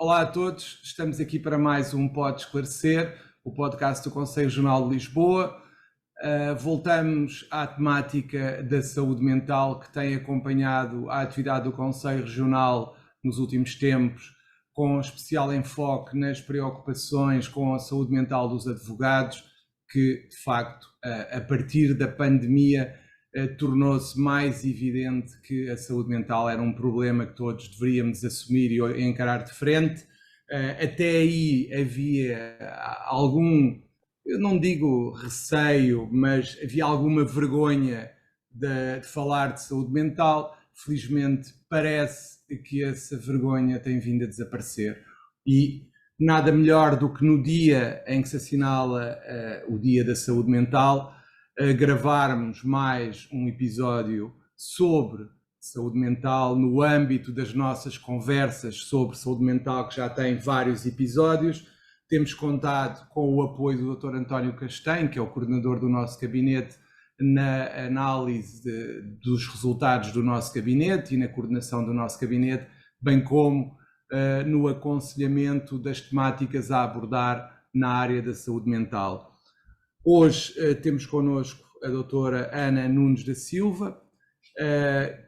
Olá a todos, estamos aqui para mais um Pode Esclarecer, o podcast do Conselho Regional de Lisboa. Voltamos à temática da saúde mental que tem acompanhado a atividade do Conselho Regional nos últimos tempos, com especial enfoque nas preocupações com a saúde mental dos advogados, que de facto, a partir da pandemia, tornou-se mais evidente que a saúde mental era um problema que todos deveríamos assumir e encarar de frente. Até aí havia algum, eu não digo receio, mas havia alguma vergonha de falar de saúde mental. Felizmente parece que essa vergonha tem vindo a desaparecer e nada melhor do que no dia em que se assinala o Dia da Saúde Mental, gravarmos mais um episódio sobre saúde mental no âmbito das nossas conversas sobre saúde mental, que já tem vários episódios. Temos contado com o apoio do Dr. António Castanho, que é o coordenador do nosso gabinete, na análise dos resultados do nosso gabinete e na coordenação do nosso gabinete, bem como no aconselhamento das temáticas a abordar na área da saúde mental. Hoje temos connosco a doutora Ana Nunes da Silva,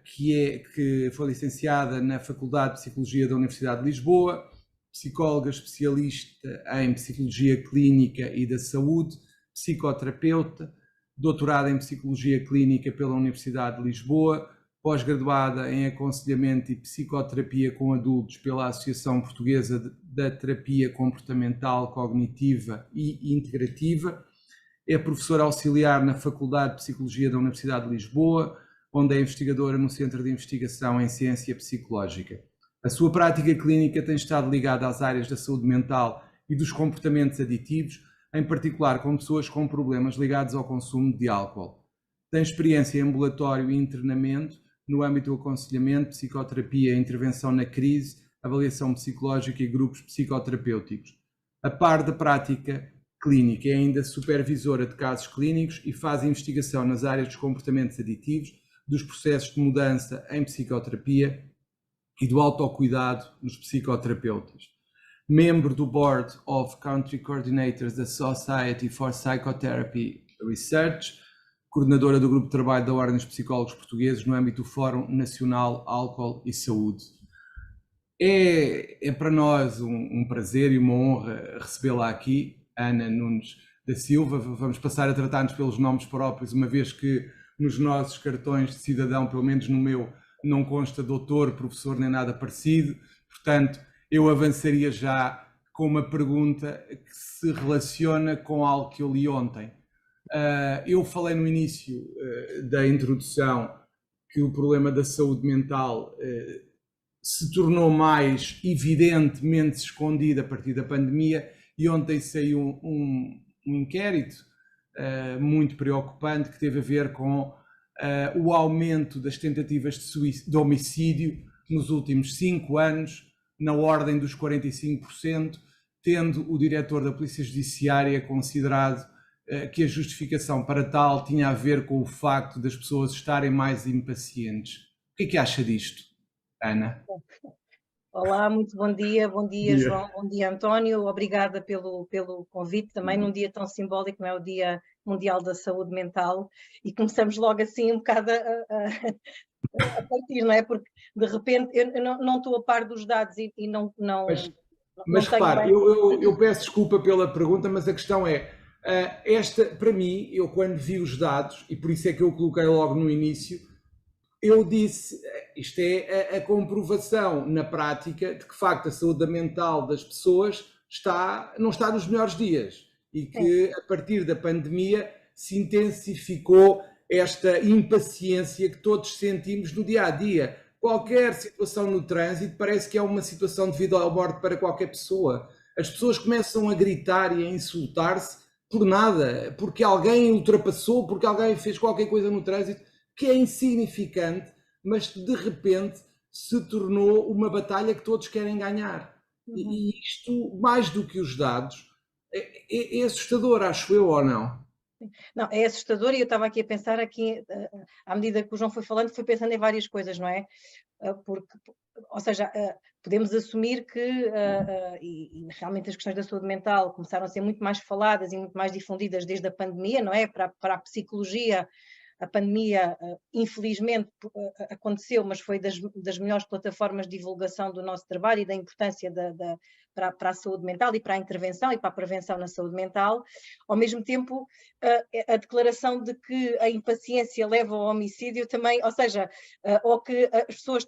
que foi licenciada na Faculdade de Psicologia da Universidade de Lisboa, psicóloga especialista em Psicologia Clínica e da Saúde, psicoterapeuta, doutorada em Psicologia Clínica pela Universidade de Lisboa, pós-graduada em Aconselhamento e Psicoterapia com Adultos pela Associação Portuguesa da Terapia Comportamental, Cognitiva e Integrativa. É professora auxiliar na Faculdade de Psicologia da Universidade de Lisboa, onde é investigadora no Centro de Investigação em Ciência Psicológica. A sua prática clínica tem estado ligada às áreas da saúde mental e dos comportamentos aditivos, em particular com pessoas com problemas ligados ao consumo de álcool. Tem experiência em ambulatório e internamento no âmbito do aconselhamento, psicoterapia, intervenção na crise, avaliação psicológica e grupos psicoterapêuticos. A par da prática clínica, é ainda supervisora de casos clínicos e faz investigação nas áreas dos comportamentos aditivos, dos processos de mudança em psicoterapia e do autocuidado nos psicoterapeutas. Membro do Board of Country Coordinators da Society for Psychotherapy Research, coordenadora do Grupo de Trabalho da Ordem dos Psicólogos Portugueses no âmbito do Fórum Nacional Álcool e Saúde. É para nós um prazer e uma honra recebê-la aqui, Ana Nunes da Silva. Vamos passar a tratar-nos pelos nomes próprios, uma vez que nos nossos cartões de cidadão, pelo menos no meu, não consta doutor, professor nem nada parecido. Portanto, eu avançaria já com uma pergunta que se relaciona com algo que eu li ontem. Eu falei no início da introdução que o problema da saúde mental se tornou mais evidentemente escondido a partir da pandemia, e ontem saiu um inquérito muito preocupante que teve a ver com o aumento das tentativas de homicídio nos últimos 5 anos, na ordem dos 45%, tendo o diretor da Polícia Judiciária considerado que a justificação para tal tinha a ver com o facto das pessoas estarem mais impacientes. O que é que acha disto, Ana? Olá, muito bom dia João, bom dia António, obrigada pelo convite também num dia tão simbólico, não é, o Dia Mundial da Saúde Mental, e começamos logo assim um bocado a partir, não é, porque de repente eu não estou a par dos dados e não Mas repare, eu peço desculpa pela pergunta, mas a questão é, para mim, eu quando vi os dados, e por isso é que eu coloquei logo no início, eu disse, isto é a comprovação na prática de que, de facto, a saúde mental das pessoas não está nos melhores dias e que, a partir da pandemia, se intensificou esta impaciência que todos sentimos no dia-a-dia. Qualquer situação no trânsito parece que é uma situação de vida ou morte para qualquer pessoa. As pessoas começam a gritar e a insultar-se por nada, porque alguém ultrapassou, porque alguém fez qualquer coisa no trânsito que é insignificante, mas de repente se tornou uma batalha que todos querem ganhar. E isto, mais do que os dados, é assustador, acho eu, ou não? Não, é assustador, e eu estava aqui a pensar, à medida que o João foi falando, fui pensando em várias coisas, não é? Porque, ou seja, podemos assumir que, e realmente as questões da saúde mental começaram a ser muito mais faladas e muito mais difundidas desde a pandemia, não é? Para a psicologia, a pandemia, infelizmente, aconteceu, mas foi das melhores plataformas de divulgação do nosso trabalho e da importância para a saúde mental e para a intervenção e para a prevenção na saúde mental. Ao mesmo tempo, a declaração de que a impaciência leva ao homicídio também, ou seja, ou que as pessoas...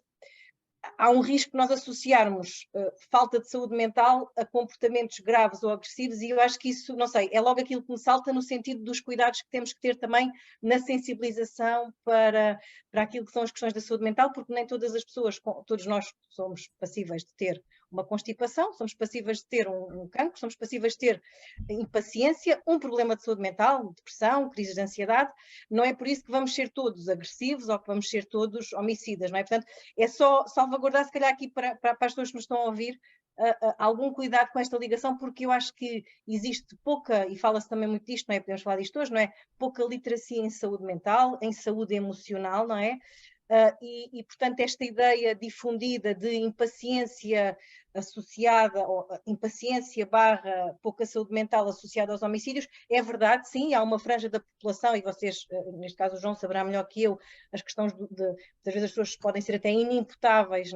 Há um risco de nós associarmos falta de saúde mental a comportamentos graves ou agressivos, e eu acho que isso, não sei, é logo aquilo que me salta no sentido dos cuidados que temos que ter também na sensibilização para aquilo que são as questões da saúde mental, porque nem todas as pessoas, todos nós somos passíveis de ter uma constipação, somos passíveis de ter um cancro, somos passíveis de ter impaciência, um problema de saúde mental, depressão, crises de ansiedade. Não é por isso que vamos ser todos agressivos ou que vamos ser todos homicidas, não é? Portanto, é só salvaguardar, se calhar, aqui para as pessoas que nos estão a ouvir, algum cuidado com esta ligação, porque eu acho que existe pouca, e fala-se também muito disto, não é? Podemos falar disto hoje, não é? Pouca literacia em saúde mental, em saúde emocional, não é? Portanto, esta ideia difundida de impaciência associada, ou impaciência barra pouca saúde mental associada aos homicídios, é verdade, sim, há uma franja da população, e vocês, neste caso o João saberá melhor que eu, as questões muitas vezes as pessoas podem ser até inimputáveis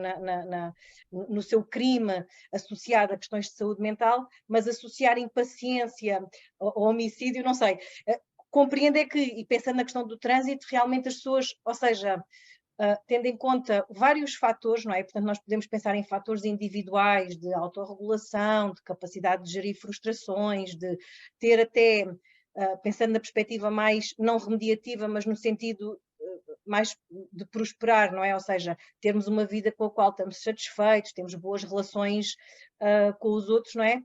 no seu crime associado a questões de saúde mental, mas associar impaciência ao homicídio, não sei. Compreendo é que, e pensando na questão do trânsito, realmente as pessoas, ou seja, tendo em conta vários fatores, não é? Portanto, nós podemos pensar em fatores individuais de autorregulação, de capacidade de gerir frustrações, de ter até, pensando na perspectiva mais não remediativa, mas no sentido mais de prosperar, não é? Ou seja, termos uma vida com a qual estamos satisfeitos, temos boas relações com os outros, não é?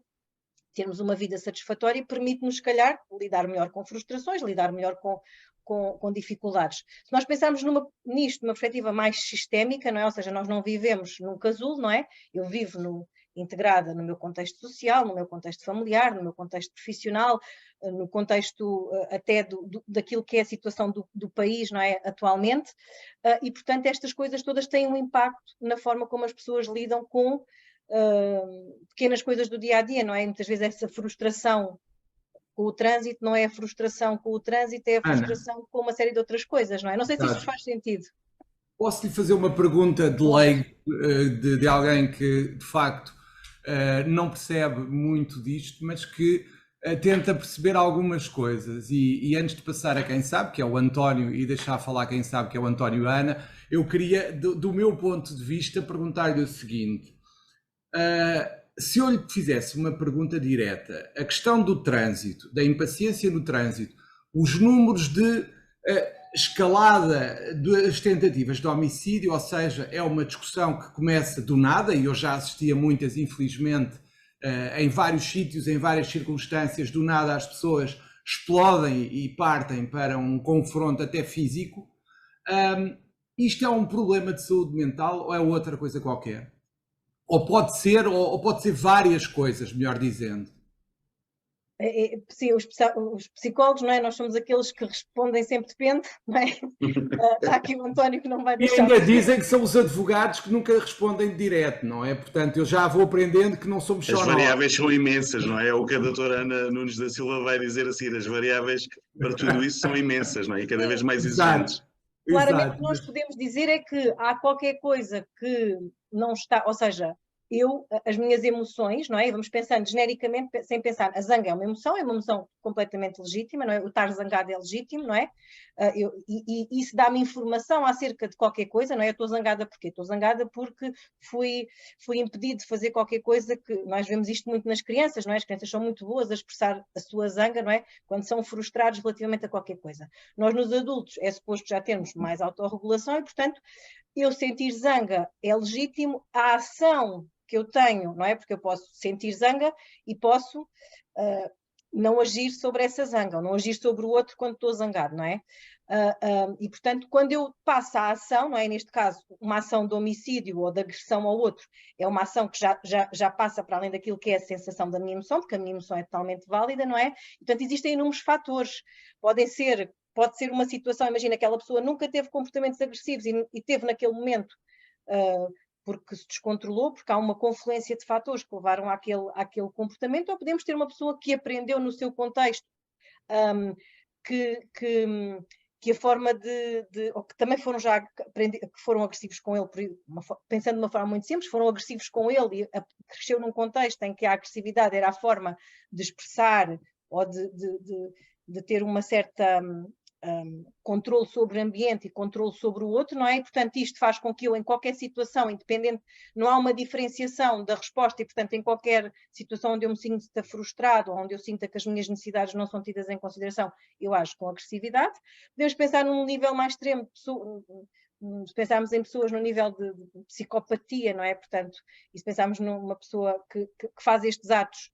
Termos uma vida satisfatória permite-nos, se calhar, lidar melhor com frustrações, lidar melhor com dificuldades. Se nós pensarmos nisto, numa perspectiva mais sistémica, não é? Ou seja, nós não vivemos num casulo, não é? Eu vivo integrada no meu contexto social, no meu contexto familiar, no meu contexto profissional, no contexto até daquilo que é a situação do país, não é? Atualmente, e portanto estas coisas todas têm um impacto na forma como as pessoas lidam com pequenas coisas do dia a dia, não é? Muitas vezes essa frustração com o trânsito não é a frustração com o trânsito, é a frustração com uma série de outras coisas, não é? Não sei se isto faz sentido. Posso-lhe fazer uma pergunta de leigo, de alguém que, de facto, não percebe muito disto, mas que tenta perceber algumas coisas. E antes de passar a quem sabe, que é o António, e deixar falar quem sabe, que é o António Ana, eu queria, do meu ponto de vista, perguntar-lhe o seguinte. Se eu lhe fizesse uma pergunta direta, a questão do trânsito, da impaciência no trânsito, os números de escalada das tentativas de homicídio, ou seja, é uma discussão que começa do nada, e eu já assisti a muitas, infelizmente, em vários sítios, em várias circunstâncias, do nada as pessoas explodem e partem para um confronto até físico. Isto é um problema de saúde mental ou é outra coisa qualquer? Ou pode ser várias coisas, melhor dizendo. Sim, os psicólogos, não é? Nós somos aqueles que respondem sempre depende, não é? Há aqui o António que não vai deixar. E ainda dizem que são os advogados que nunca respondem direto, não é? Portanto, eu já vou aprendendo que não somos só nós. As variáveis são imensas, não é? O que a doutora Ana Nunes da Silva vai dizer assim, as variáveis para tudo isso são imensas, não é? E cada vez mais exigentes. Claramente o que nós podemos dizer é que há qualquer coisa que não está, ou seja, as minhas emoções, não é? Vamos pensando genericamente, sem pensar, a zanga é uma emoção completamente legítima, não é? O estar zangado é legítimo, não é? E isso dá-me informação acerca de qualquer coisa, não é? Eu estou zangada porquê? Estou zangada porque fui impedido de fazer qualquer coisa que nós vemos isto muito nas crianças, não é? As crianças são muito boas a expressar a sua zanga, não é? Quando são frustrados relativamente a qualquer coisa. Nós nos adultos é suposto já termos mais autorregulação e, portanto, eu sentir zanga é legítimo, a ação que eu tenho, não é? Porque eu posso sentir zanga e posso não agir sobre essa zanga, ou não agir sobre o outro quando estou zangado, não é? E, portanto, quando eu passo a ação, não é? Neste caso, uma ação de homicídio ou de agressão ao outro, é uma ação que já passa para além daquilo que é a sensação da minha emoção, porque a minha emoção é totalmente válida, não é? E, portanto, existem inúmeros fatores. Pode ser uma situação, imagina, aquela pessoa nunca teve comportamentos agressivos e teve naquele momento porque se descontrolou, porque há uma confluência de fatores que levaram àquele comportamento, ou podemos ter uma pessoa que aprendeu no seu contexto, que a forma ou que também foram já que foram agressivos com ele, pensando de uma forma muito simples, foram agressivos com ele e cresceu num contexto em que a agressividade era a forma de expressar ou de ter uma certa controle sobre o ambiente e controle sobre o outro, não é? E, portanto, isto faz com que eu, em qualquer situação, independente, não há uma diferenciação da resposta e, portanto, em qualquer situação onde eu me sinta frustrado ou onde eu sinta que as minhas necessidades não são tidas em consideração, eu ajo com agressividade. Podemos pensar num nível mais extremo, se pensarmos em pessoas no nível de psicopatia, não é? Portanto, e se pensarmos numa pessoa que faz estes atos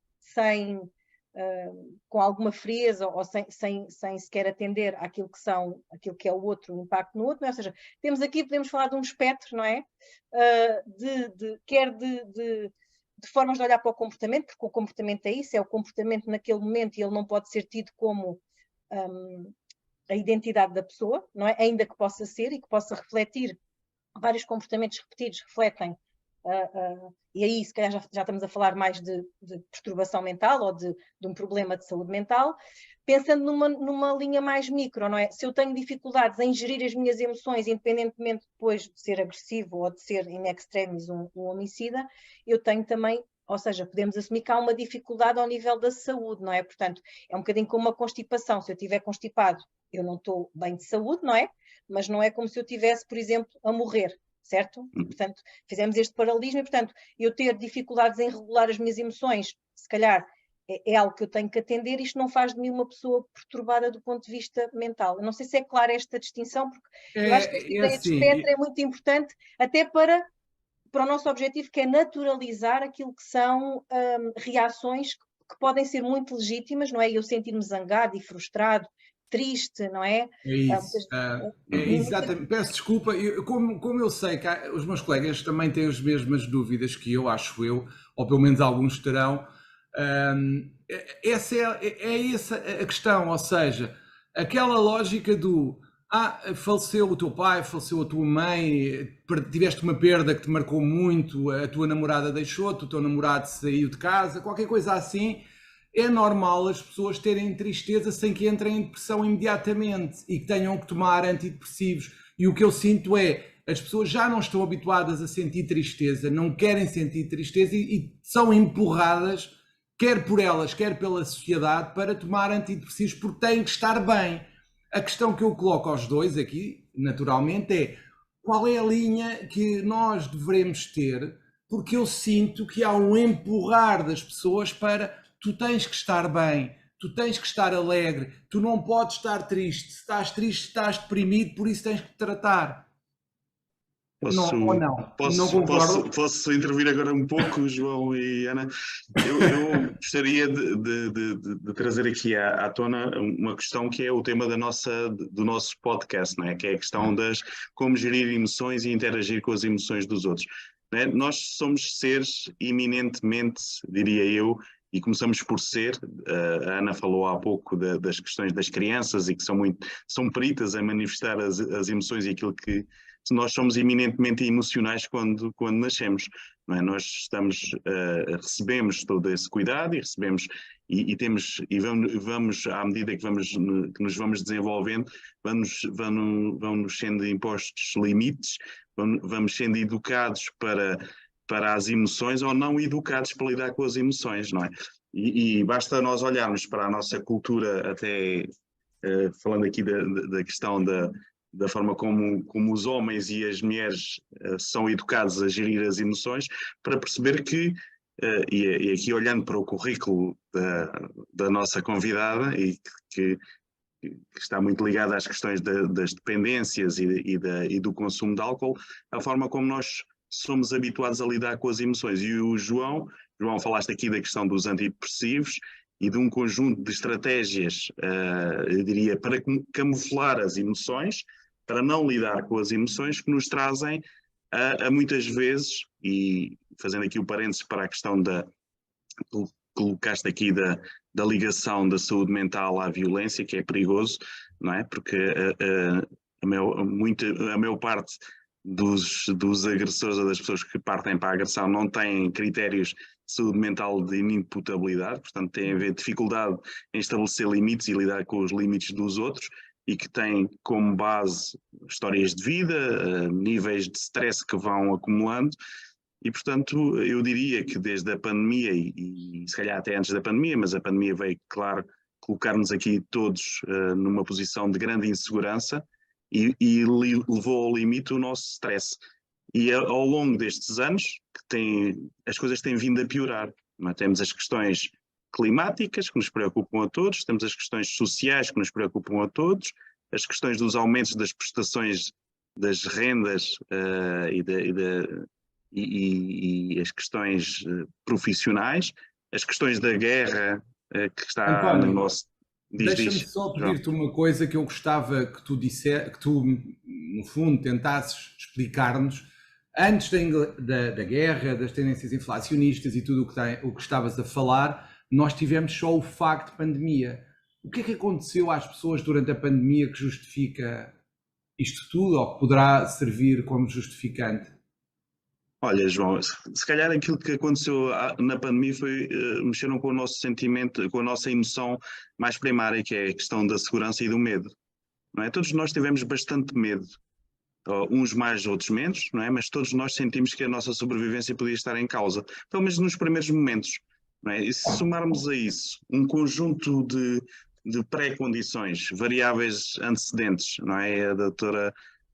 com alguma frieza ou sem sequer atender àquilo que é o outro, o impacto no outro, não é? Ou seja, podemos falar de um espectro, não é? De formas de olhar para o comportamento, porque o comportamento é isso, é o comportamento naquele momento e ele não pode ser tido como a identidade da pessoa, não é? Ainda que possa ser e que possa refletir, vários comportamentos repetidos refletem e aí se calhar já estamos a falar mais de perturbação mental ou de um problema de saúde mental, pensando numa linha mais micro, não é? Se eu tenho dificuldades em gerir as minhas emoções, independentemente depois de ser agressivo ou de ser in extremis um homicida, eu tenho também, ou seja, podemos assumir que há uma dificuldade ao nível da saúde, não é? Portanto, é um bocadinho como uma constipação. Se eu estiver constipado, eu não estou bem de saúde, não é? Mas não é como se eu estivesse, por exemplo, a morrer. Certo? E, portanto, fizemos este paralelismo e, portanto, eu ter dificuldades em regular as minhas emoções, se calhar é algo que eu tenho que atender, isto não faz de mim uma pessoa perturbada do ponto de vista mental. Eu não sei se é clara esta distinção, porque eu acho que esta ideia de espectro é muito importante, até para o nosso objetivo, que é naturalizar aquilo que são reações que podem ser muito legítimas, não é? Eu sentir-me zangado e frustrado, triste, não é? É isso. Exatamente. Peço desculpa, como eu sei que os meus colegas também têm as mesmas dúvidas que eu, acho eu, ou pelo menos alguns terão, essa é essa a questão, ou seja, aquela lógica do faleceu o teu pai, faleceu a tua mãe, tiveste uma perda que te marcou muito, a tua namorada deixou-te, o teu namorado saiu de casa, qualquer coisa assim. É normal as pessoas terem tristeza sem que entrem em depressão imediatamente e que tenham que tomar antidepressivos. E o que eu sinto é, as pessoas já não estão habituadas a sentir tristeza, não querem sentir tristeza e são empurradas, quer por elas, quer pela sociedade, para tomar antidepressivos porque têm que estar bem. A questão que eu coloco aos dois aqui, naturalmente, é qual é a linha que nós devemos ter, porque eu sinto que há um empurrar das pessoas para... Tu tens que estar bem, tu tens que estar alegre, tu não podes estar triste. Se estás triste, estás deprimido, por isso tens que te tratar. Posso intervir agora um pouco, João e Ana? Eu gostaria de trazer aqui à tona uma questão que é o tema do nosso podcast, não é? Que é a questão das como gerir emoções e interagir com as emoções dos outros. Não é? Nós somos seres eminentemente, diria eu, e começamos por ser, a Ana falou há pouco das questões das crianças e que são peritas a manifestar as emoções e aquilo que nós somos eminentemente emocionais quando nascemos. Não é? Nós recebemos todo esse cuidado e recebemos e vamos à medida que nos vamos desenvolvendo, vamos sendo impostos limites, vamos sendo educados para as emoções ou não educados para lidar com as emoções, não é? E basta nós olharmos para a nossa cultura, até falando aqui da questão da forma como os homens e as mulheres são educados a gerir as emoções, para perceber que, e aqui olhando para o currículo da nossa convidada, e que está muito ligada às questões das dependências e do consumo de álcool, a forma como nós somos habituados a lidar com as emoções. E o João, falaste aqui da questão dos antidepressivos e de um conjunto de estratégias, eu diria, para camuflar as emoções, para não lidar com as emoções, que nos trazem a muitas vezes, e fazendo aqui o parênteses para a questão que colocaste aqui da ligação da saúde mental à violência, que é perigoso, não é? Porque a maior parte dos agressores ou das pessoas que partem para a agressão não têm critérios de saúde mental de inimputabilidade, portanto têm a ver dificuldade em estabelecer limites e lidar com os limites dos outros, e que têm como base histórias de vida, níveis de stress que vão acumulando. E, portanto, eu diria que desde a pandemia, e se calhar até antes da pandemia, mas a pandemia veio, claro, colocar-nos aqui todos numa posição de grande insegurança e levou ao limite o nosso stress. E ao longo destes anos, as coisas têm vindo a piorar. Temos as questões climáticas que nos preocupam a todos, temos as questões sociais que nos preocupam a todos, as questões dos aumentos das prestações das rendas e as questões profissionais, as questões da guerra que está António, no nosso... Deixa-me só pedir-te uma coisa que eu gostava que tu, no fundo, tentasses explicar-nos. Antes da guerra, das tendências inflacionistas e tudo o que estavas a falar, nós tivemos só o facto de pandemia. O que é que aconteceu às pessoas durante a pandemia que justifica isto tudo, ou que poderá servir como justificante? Olha, João, se calhar aquilo que aconteceu na pandemia foi mexeram com o nosso sentimento, com a nossa emoção mais primária, que é a questão da segurança e do medo. Não é? Todos nós tivemos bastante medo, uns mais, outros menos, não é? Mas todos nós sentimos que a nossa sobrevivência podia estar em causa, pelo menos nos primeiros momentos. Não é? E se somarmos a isso um conjunto de pré-condições, variáveis antecedentes, não é? A doutora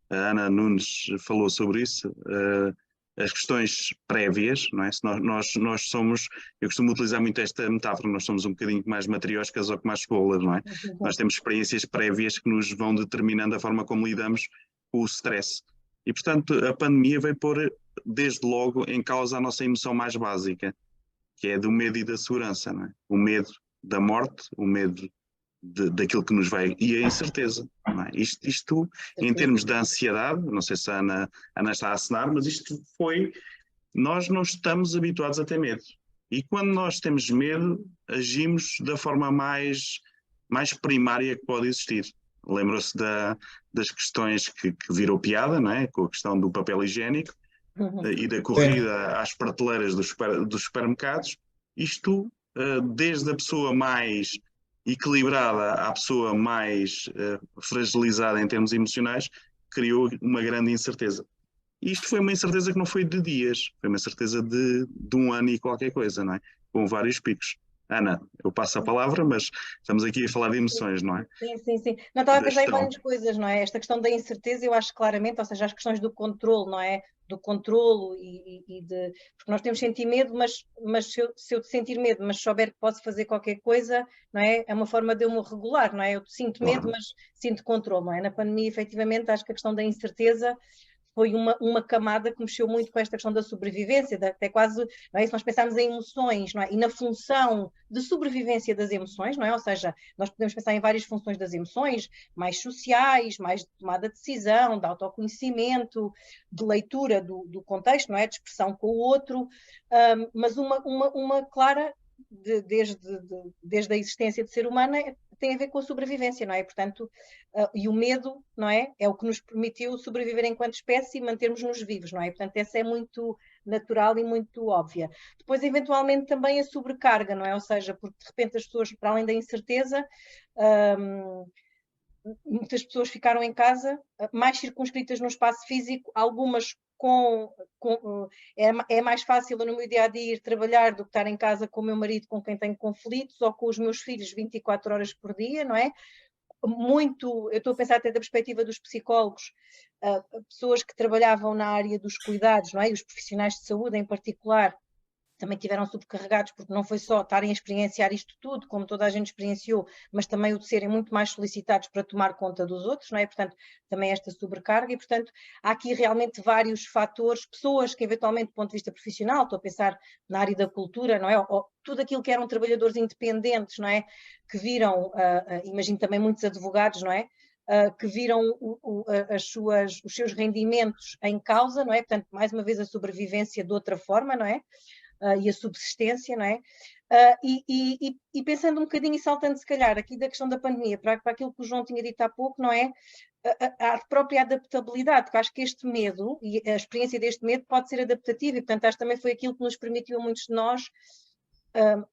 Ana Nunes falou sobre isso, as questões prévias, não é? Se nós somos, eu costumo utilizar muito esta metáfora, nós somos um bocadinho mais matrioscas ou que mais cebolas, não é? Nós temos experiências prévias que nos vão determinando a forma como lidamos com o stress. E, portanto, a pandemia veio pôr, desde logo, em causa a nossa emoção mais básica, que é do medo e da segurança, não é? O medo da morte, o medo daquilo que nos vai, e a incerteza. Não é? Isto, em termos de ansiedade, não sei se a Ana está a assinar, mas isto foi, nós não estamos habituados a ter medo. E quando nós temos medo, agimos da forma mais primária que pode existir. Lembram-se das questões que virou piada, não é? Com a questão do papel higiênico e da corrida às prateleiras dos supermercados. Isto, desde a pessoa mais equilibrada à pessoa mais fragilizada em termos emocionais, criou uma grande incerteza. E isto foi uma incerteza que não foi de dias, foi uma incerteza de um ano e qualquer coisa, não é? Com vários picos. Ana, eu passo a palavra, mas estamos aqui a falar de emoções, não é? Sim. Não, estava a pensar em várias coisas, não é? Esta questão da incerteza, eu acho claramente, ou seja, as questões do controle, não é? Do controlo porque nós temos sentir medo, mas se eu sentir medo, mas souber que posso fazer qualquer coisa, não é? É uma forma de eu me regular, não é? Eu sinto medo, mas sinto controle, não é? Na pandemia, efetivamente, acho que a questão da incerteza foi uma camada que mexeu muito com esta questão da sobrevivência, até quase, não é? Se nós pensarmos em emoções, não é? E na função de sobrevivência das emoções, não é? Ou seja, nós podemos pensar em várias funções das emoções, mais sociais, mais de tomada de decisão, de autoconhecimento, de leitura do contexto, não é? De expressão com o outro, mas uma clara, desde a existência de ser humano, tem a ver com a sobrevivência, não é? Portanto, e o medo, não é? É o que nos permitiu sobreviver enquanto espécie e mantermos-nos vivos, não é? Portanto, essa é muito natural e muito óbvia. Depois, eventualmente, também a sobrecarga, não é? Ou seja, porque de repente as pessoas, para além da incerteza, muitas pessoas ficaram em casa, mais circunscritas no espaço físico, algumas é mais fácil no meu dia-a-dia ir trabalhar do que estar em casa com o meu marido com quem tenho conflitos ou com os meus filhos 24 horas por dia, não é? Eu estou a pensar até da perspectiva dos psicólogos, pessoas que trabalhavam na área dos cuidados, não é? E os profissionais de saúde em particular, também tiveram sobrecarregados, porque não foi só estarem a experienciar isto tudo, como toda a gente experienciou, mas também o de serem muito mais solicitados para tomar conta dos outros, não é? Portanto, também esta sobrecarga, e portanto há aqui realmente vários fatores, pessoas que eventualmente do ponto de vista profissional, estou a pensar na área da cultura, não é? Ou tudo aquilo que eram trabalhadores independentes, não é? Que viram, imagino também muitos advogados, não é? Que viram os seus rendimentos em causa, não é? Portanto, mais uma vez a sobrevivência de outra forma, não é? E a subsistência, não é? E pensando um bocadinho e saltando se calhar aqui da questão da pandemia para aquilo que o João tinha dito há pouco, não é? a própria adaptabilidade, porque acho que este medo e a experiência deste medo pode ser adaptativa e, portanto, acho que também foi aquilo que nos permitiu a muitos de nós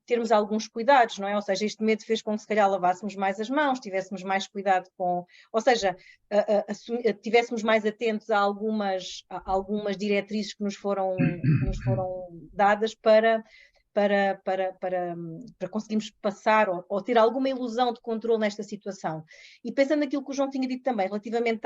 termos alguns cuidados, não é? Ou seja, este medo fez com que se calhar lavássemos mais as mãos, tivéssemos mais cuidado com, ou seja, tivéssemos mais atentos a algumas diretrizes que nos foram dadas para conseguirmos passar ou ter alguma ilusão de controle nesta situação. E pensando naquilo que o João tinha dito também, relativamente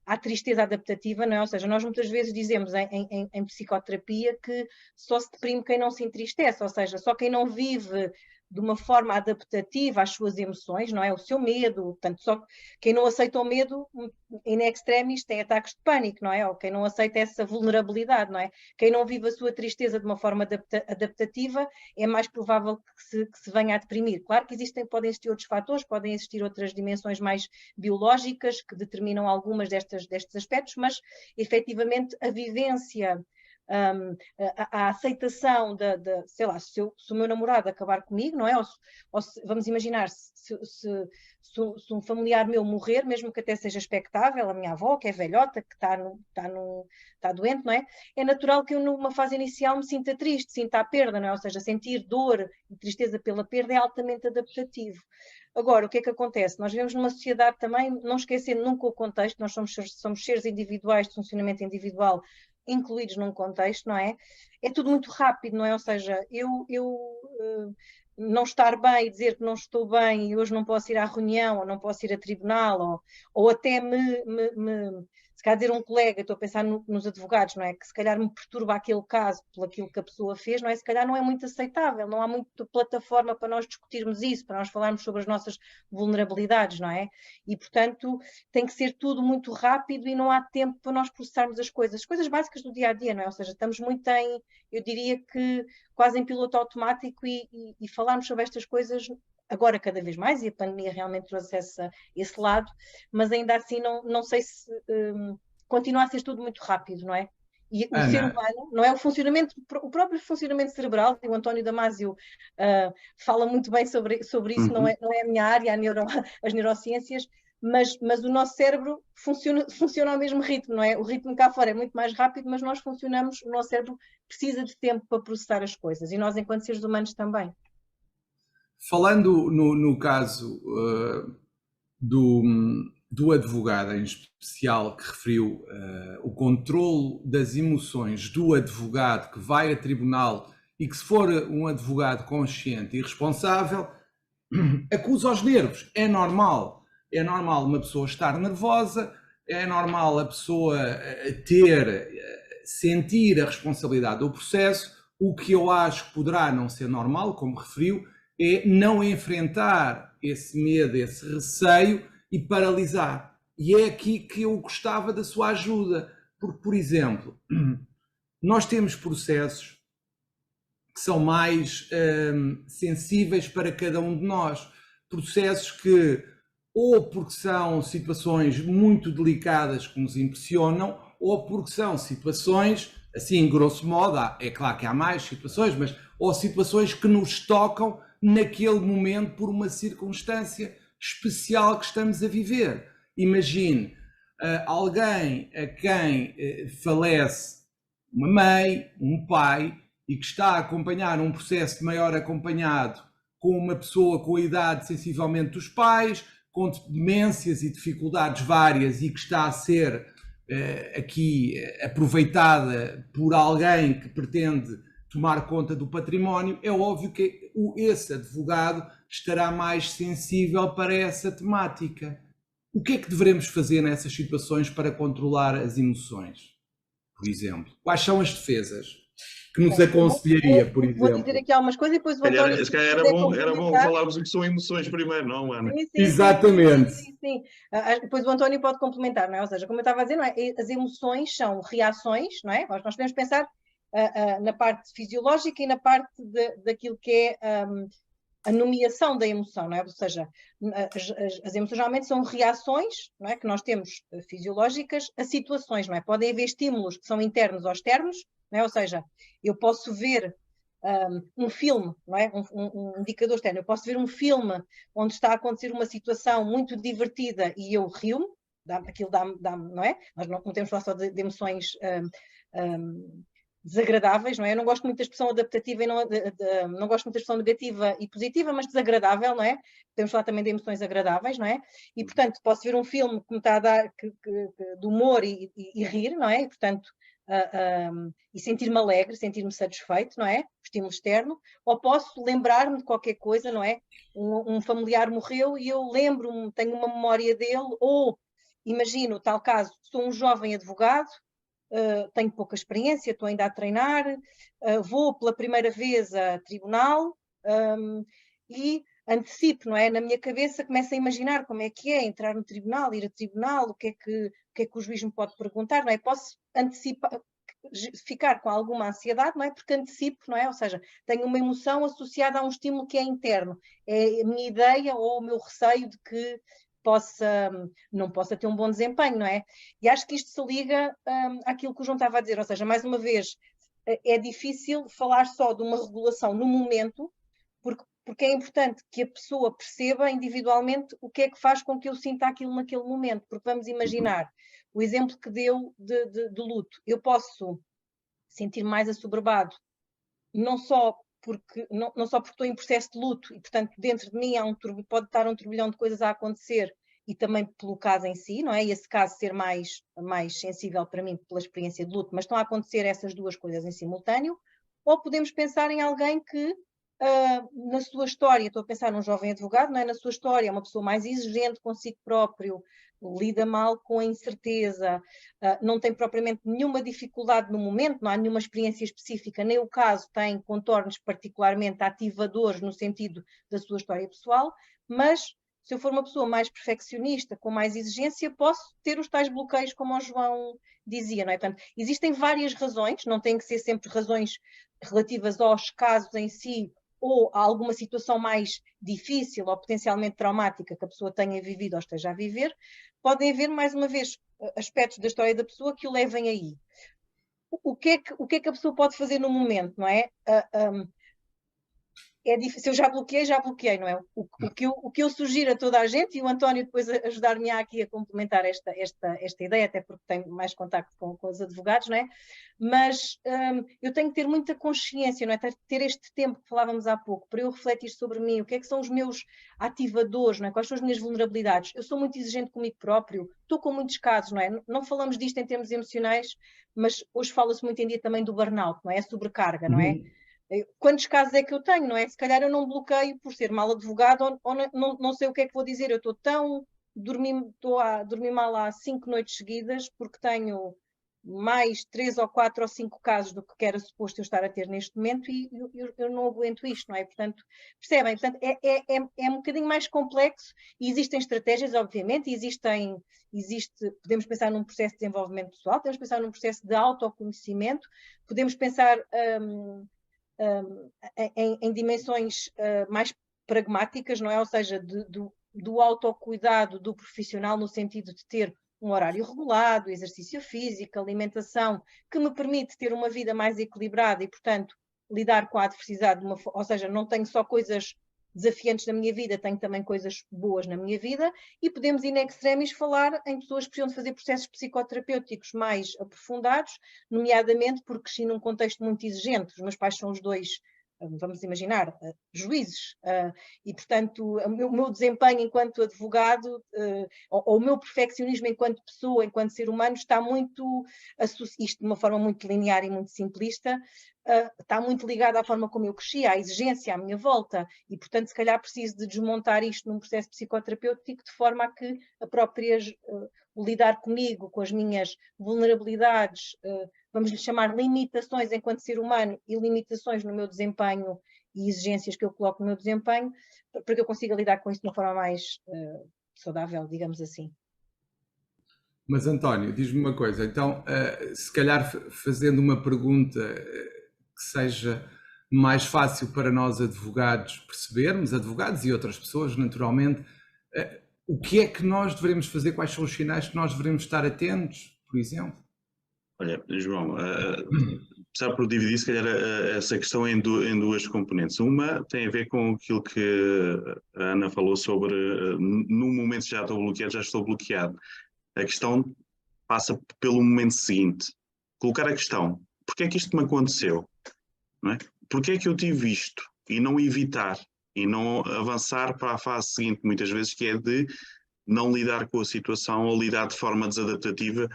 à tristeza adaptativa, não é? Ou seja, nós muitas vezes dizemos em psicoterapia que só se deprime quem não se entristece, ou seja, só quem não vive de uma forma adaptativa às suas emoções, não é? O seu medo, portanto, só quem não aceita o medo, in extremis, tem ataques de pânico, não é? Ou quem não aceita essa vulnerabilidade, não é? Quem não vive a sua tristeza de uma forma adaptativa é mais provável que se venha a deprimir. Claro que podem existir outros fatores, podem existir outras dimensões mais biológicas que determinam algumas destes aspectos, mas efetivamente a vivência, a aceitação sei lá, se o meu namorado acabar comigo, não é? Vamos imaginar, se um familiar meu morrer, mesmo que até seja expectável, a minha avó, que é velhota, que está doente, não é? É natural que eu numa fase inicial me sinta triste, sinta a perda, não é? Ou seja, sentir dor e tristeza pela perda é altamente adaptativo. Agora, o que é que acontece? Nós vivemos numa sociedade também, não esquecendo nunca o contexto, nós somos seres individuais de funcionamento individual, incluídos num contexto, não é? É tudo muito rápido, não é? Ou seja, eu não estar bem e dizer que não estou bem e hoje não posso ir à reunião, ou não posso ir a tribunal, ou até se calhar dizer um colega, estou a pensar nos advogados, não é? Que se calhar me perturba aquele caso por aquilo que a pessoa fez, não é? Se calhar não é muito aceitável, não há muita plataforma para nós discutirmos isso, para nós falarmos sobre as nossas vulnerabilidades, não é? E, portanto, tem que ser tudo muito rápido e não há tempo para nós processarmos as coisas básicas do dia-a-dia, não é? Ou seja, estamos muito eu diria que quase em piloto automático e falarmos sobre estas coisas agora cada vez mais, e a pandemia realmente trouxe esse lado, mas ainda assim não sei se continua a ser tudo muito rápido, não é? E o ser humano, não é? O próprio funcionamento cerebral, e o António Damasio fala muito bem sobre isso, não é a minha área, as neurociências, mas o nosso cérebro funciona ao mesmo ritmo, não é? O ritmo cá fora é muito mais rápido, mas o nosso cérebro precisa de tempo para processar as coisas, e nós enquanto seres humanos também. Falando no caso do advogado em especial que referiu o controlo das emoções do advogado que vai a tribunal e que, se for um advogado consciente e responsável, acusa os nervos. É normal uma pessoa estar nervosa, é normal a pessoa sentir a responsabilidade do processo. O que eu acho que poderá não ser normal, como referiu, é não enfrentar esse medo, esse receio e paralisar. E é aqui que eu gostava da sua ajuda, porque, por exemplo, nós temos processos que são mais sensíveis para cada um de nós, processos que ou porque são situações muito delicadas que nos impressionam, ou porque são situações, assim, grosso modo, é claro que há mais situações, mas ou situações que nos tocam naquele momento por uma circunstância especial que estamos a viver. Imagine alguém a quem falece uma mãe, um pai, e que está a acompanhar um processo de maior acompanhado com uma pessoa com a idade sensivelmente dos pais, com demências e dificuldades várias, e que está a ser aqui aproveitada por alguém que pretende tomar conta do património. É óbvio que esse advogado estará mais sensível para essa temática. O que é que devemos fazer nessas situações para controlar as emoções, por exemplo? Quais são as defesas que nos aconselharia, por exemplo? Vou dizer aqui algumas coisas e depois vou... Se calhar era bom falarmos o que são emoções primeiro, não, Ana? Sim, exatamente. Sim. Depois o António pode complementar, não é? Ou seja, como eu estava a dizer, não é? As emoções são reações, não é? Nós podemos pensar na parte fisiológica e na parte daquilo que é a nomeação da emoção, não é? Ou seja, as emoções geralmente são reações, não é? Que nós temos fisiológicas a situações, não é? Podem haver estímulos que são internos ou externos, não é? Ou seja, eu posso ver um filme, não é? Um indicador externo. Eu posso ver um filme onde está a acontecer uma situação muito divertida e eu rio-me, aquilo dá-me, não é? Nós não temos falar só de emoções desagradáveis, não é? Eu não gosto muito da expressão adaptativa e não gosto muito da expressão negativa e positiva, mas desagradável, não é? Podemos falar também de emoções agradáveis, não é? E, portanto, posso ver um filme que me está a dar de humor e rir, não é? E, portanto, e sentir-me alegre, sentir-me satisfeito, não é? O estímulo externo. Ou posso lembrar-me de qualquer coisa, não é? Um familiar morreu e eu lembro-me, tenho uma memória dele, ou imagino, tal caso, sou um jovem advogado, tenho pouca experiência, estou ainda a treinar, vou pela primeira vez a tribunal e antecipo, não é? Na minha cabeça começo a imaginar como é que é entrar no tribunal, ir a tribunal, o que é que o juiz me pode perguntar, não é? Posso antecipar, ficar com alguma ansiedade, não é? Porque antecipo, não é? Ou seja, tenho uma emoção associada a um estímulo que é interno. É a minha ideia ou o meu receio de que não possa ter um bom desempenho, não é? E acho que isto se liga àquilo que o João estava a dizer, ou seja, mais uma vez, é difícil falar só de uma regulação no momento, porque é importante que a pessoa perceba individualmente o que é que faz com que eu sinta aquilo naquele momento, porque vamos imaginar o exemplo que deu de luto. Eu posso sentir mais assoberbado, não só porque estou em processo de luto e, portanto, dentro de mim pode estar um turbilhão de coisas a acontecer e também pelo caso em si, não é? E esse caso ser mais sensível para mim pela experiência de luto, mas estão a acontecer essas duas coisas em simultâneo. Ou podemos pensar em alguém que, na sua história, estou a pensar num jovem advogado, não é? Na sua história, é uma pessoa mais exigente consigo próprio, lida mal com a incerteza, não tem propriamente nenhuma dificuldade no momento, não há nenhuma experiência específica, nem o caso tem contornos particularmente ativadores no sentido da sua história pessoal, mas se eu for uma pessoa mais perfeccionista, com mais exigência, posso ter os tais bloqueios, como o João dizia, não é? Portanto, existem várias razões, não têm que ser sempre razões relativas aos casos em si, ou a alguma situação mais difícil ou potencialmente traumática que a pessoa tenha vivido ou esteja a viver, podem haver, mais uma vez, aspectos da história da pessoa que o levem aí. O que é que a pessoa pode fazer no momento, não é? É difícil, se eu já bloqueei, não é? O que eu sugiro a toda a gente, e o António depois ajudar-me aqui a complementar esta ideia, até porque tenho mais contacto com os advogados, não é? Mas eu tenho que ter muita consciência, não é? Ter este tempo que falávamos há pouco, para eu refletir sobre mim, o que é que são os meus ativadores, não é? Quais são as minhas vulnerabilidades? Eu sou muito exigente comigo próprio, estou com muitos casos, não é? Não falamos disto em termos emocionais, mas hoje fala-se muito em dia também do burnout, não é? A sobrecarga, não é? Quantos casos é que eu tenho, não é? Se calhar eu não bloqueio por ser mal advogado ou não sei o que é que vou dizer. Eu estou a dormir mal há 5 noites seguidas porque tenho mais 3 ou 4 ou 5 casos do que era suposto eu estar a ter neste momento e eu não aguento isto, não é? Portanto, percebem? Portanto, é um bocadinho mais complexo e existem estratégias, obviamente, podemos pensar num processo de desenvolvimento pessoal, podemos pensar num processo de autoconhecimento, podemos pensar em dimensões mais pragmáticas, não é? Ou seja, do autocuidado do profissional no sentido de ter um horário regulado, exercício físico, alimentação, que me permite ter uma vida mais equilibrada e, portanto, lidar com a adversidade ou seja, não tenho só coisas desafiantes na minha vida, tenho também coisas boas na minha vida e podemos in extremis falar em pessoas que precisam de fazer processos psicoterapêuticos mais aprofundados, nomeadamente porque cresci num contexto muito exigente, os meus pais são os dois, vamos imaginar, juízes, e portanto o meu desempenho enquanto advogado, ou o meu perfeccionismo enquanto pessoa, enquanto ser humano, está muito, isto de uma forma muito linear e muito simplista, está muito ligado à forma como eu cresci, à exigência à minha volta, e portanto se calhar preciso de desmontar isto num processo psicoterapêutico de forma a que a própria o lidar comigo, com as minhas vulnerabilidades, vamos lhe chamar limitações enquanto ser humano e limitações no meu desempenho e exigências que eu coloco no meu desempenho, para que eu consiga lidar com isso de uma forma mais saudável, digamos assim. Mas António, diz-me uma coisa, então, se calhar fazendo uma pergunta que seja mais fácil para nós advogados percebermos, advogados e outras pessoas naturalmente, o que é que nós devemos fazer, quais são os sinais que nós devemos estar atentos, por exemplo? Olha, João, começar por dividir, se calhar, essa questão em duas componentes. Uma tem a ver com aquilo que a Ana falou sobre, no momento já estou bloqueado. A questão passa pelo momento seguinte. Colocar a questão, porquê é que isto me aconteceu? Não é? Porquê é que eu tive isto? E não evitar, e não avançar para a fase seguinte, muitas vezes, que é de não lidar com a situação ou lidar de forma desadaptativa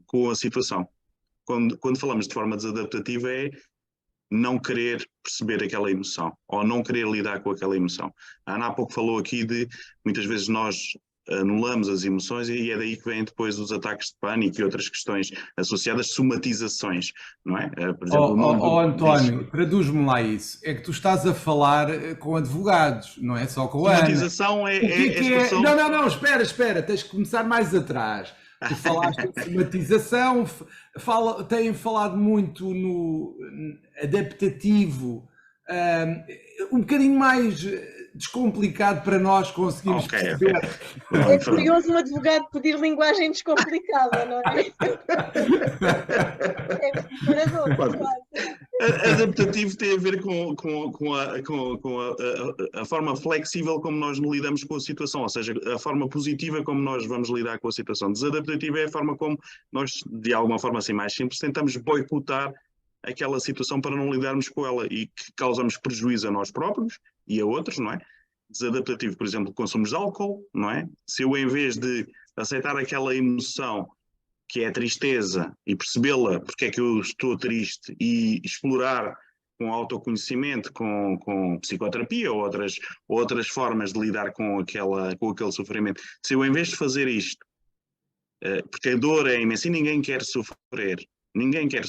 com a situação. Quando falamos de forma desadaptativa é não querer perceber aquela emoção ou não querer lidar com aquela emoção. A Ana há pouco falou aqui de muitas vezes nós anulamos as emoções e é daí que vêm depois os ataques de pânico e outras questões associadas, somatizações, não é? Por exemplo, o nome António, traduz-me lá isso. É que tu estás a falar com advogados, não é só com a Ana. Somatização é a expressão... Não, espera, tens que começar mais atrás. Tu falaste em somatização, têm falado muito no adaptativo, um bocadinho mais descomplicado para nós conseguirmos perceber. É curioso um advogado pedir linguagem descomplicada, não é? É preparador, claro. Adaptativo tem a ver com a forma flexível como nós lidamos com a situação, ou seja, a forma positiva como nós vamos lidar com a situação. Desadaptativo é a forma como nós, de alguma forma assim mais simples, tentamos boicotar aquela situação para não lidarmos com ela e que causamos prejuízo a nós próprios e a outros, não é? Desadaptativo, por exemplo, consumos de álcool, não é? Se eu, em vez de aceitar aquela emoção que é a tristeza e percebê-la porque é que eu estou triste e explorar com autoconhecimento, com psicoterapia ou outras formas de lidar com aquele sofrimento. Se eu, em vez de fazer isto, porque a dor é imensa e ninguém quer sofrer, ninguém quer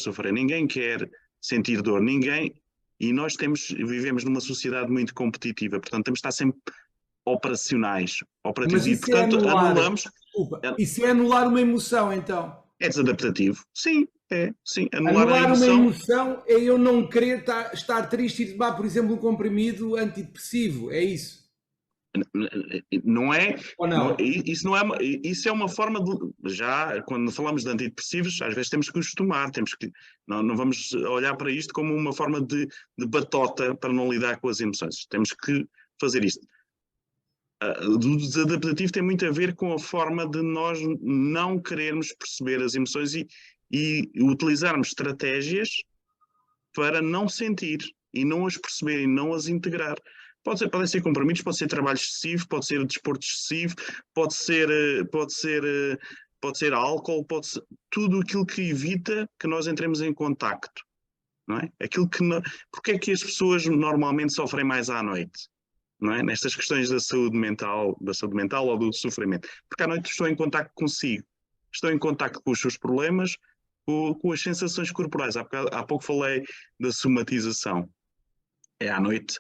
sentir dor, e nós vivemos numa sociedade muito competitiva, portanto temos de estar sempre operativos. Mas isso e, portanto, anulamos... Isso é anular uma emoção, então? É desadaptativo. Sim, sim. Anular uma emoção é eu não querer estar triste e tomar, por exemplo, um comprimido antidepressivo, é isso? Não é? Ou não? Isso é uma forma de... Já, quando falamos de antidepressivos, às vezes temos que os tomar, não vamos olhar para isto como uma forma de batota para não lidar com as emoções. Temos que fazer isto. O desadaptativo tem muito a ver com a forma de nós não querermos perceber as emoções e utilizarmos estratégias para não sentir e não as perceber e não as integrar. Podem ser comprimidos, pode ser trabalho excessivo, pode ser desporto excessivo, pode ser álcool, pode ser tudo aquilo que evita que nós entremos em contacto, não é? Porque é que as pessoas normalmente sofrem mais à noite? Não é? Nestas questões da saúde mental ou do sofrimento. Porque à noite estou em contacto consigo, estou em contacto com os seus problemas, com as sensações corporais. Há pouco falei da somatização. É à noite,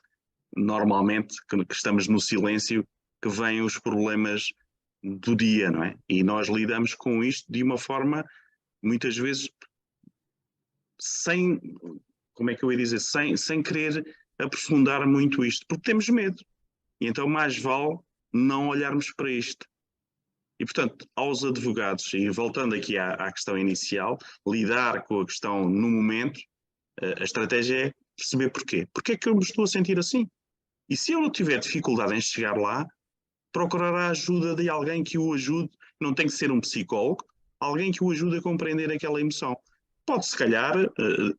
normalmente, que estamos no silêncio, que vêm os problemas do dia, não é? E nós lidamos com isto de uma forma, muitas vezes, como é que eu ia dizer, sem querer aprofundar muito isto, porque temos medo. E então mais vale não olharmos para isto. E, portanto, aos advogados, e voltando aqui à questão inicial, lidar com a questão no momento, a estratégia é perceber porquê. Porquê é que eu me estou a sentir assim? E se eu não tiver dificuldade em chegar lá, procurar a ajuda de alguém que o ajude, não tem que ser um psicólogo, alguém que o ajude a compreender aquela emoção. Pode, se calhar,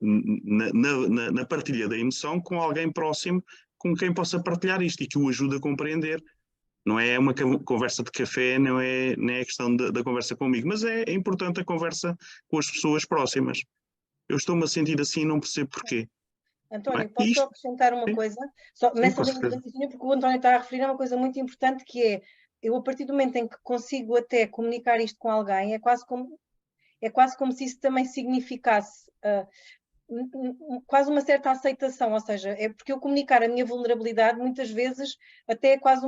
na partilha da emoção, com alguém próximo com quem possa partilhar isto e que o ajude a compreender. Não é uma conversa de café, não é a questão da conversa comigo, mas é importante a conversa com as pessoas próximas. Eu estou-me a sentir assim e não percebo porquê. António, posso só acrescentar uma coisa? Nessa linha de raciocínio, porque o António está a referir a uma coisa muito importante, que é, eu a partir do momento em que consigo até comunicar isto com alguém, é quase como se isso também significasse quase uma certa aceitação, ou seja, é porque eu comunicar a minha vulnerabilidade muitas vezes até é quase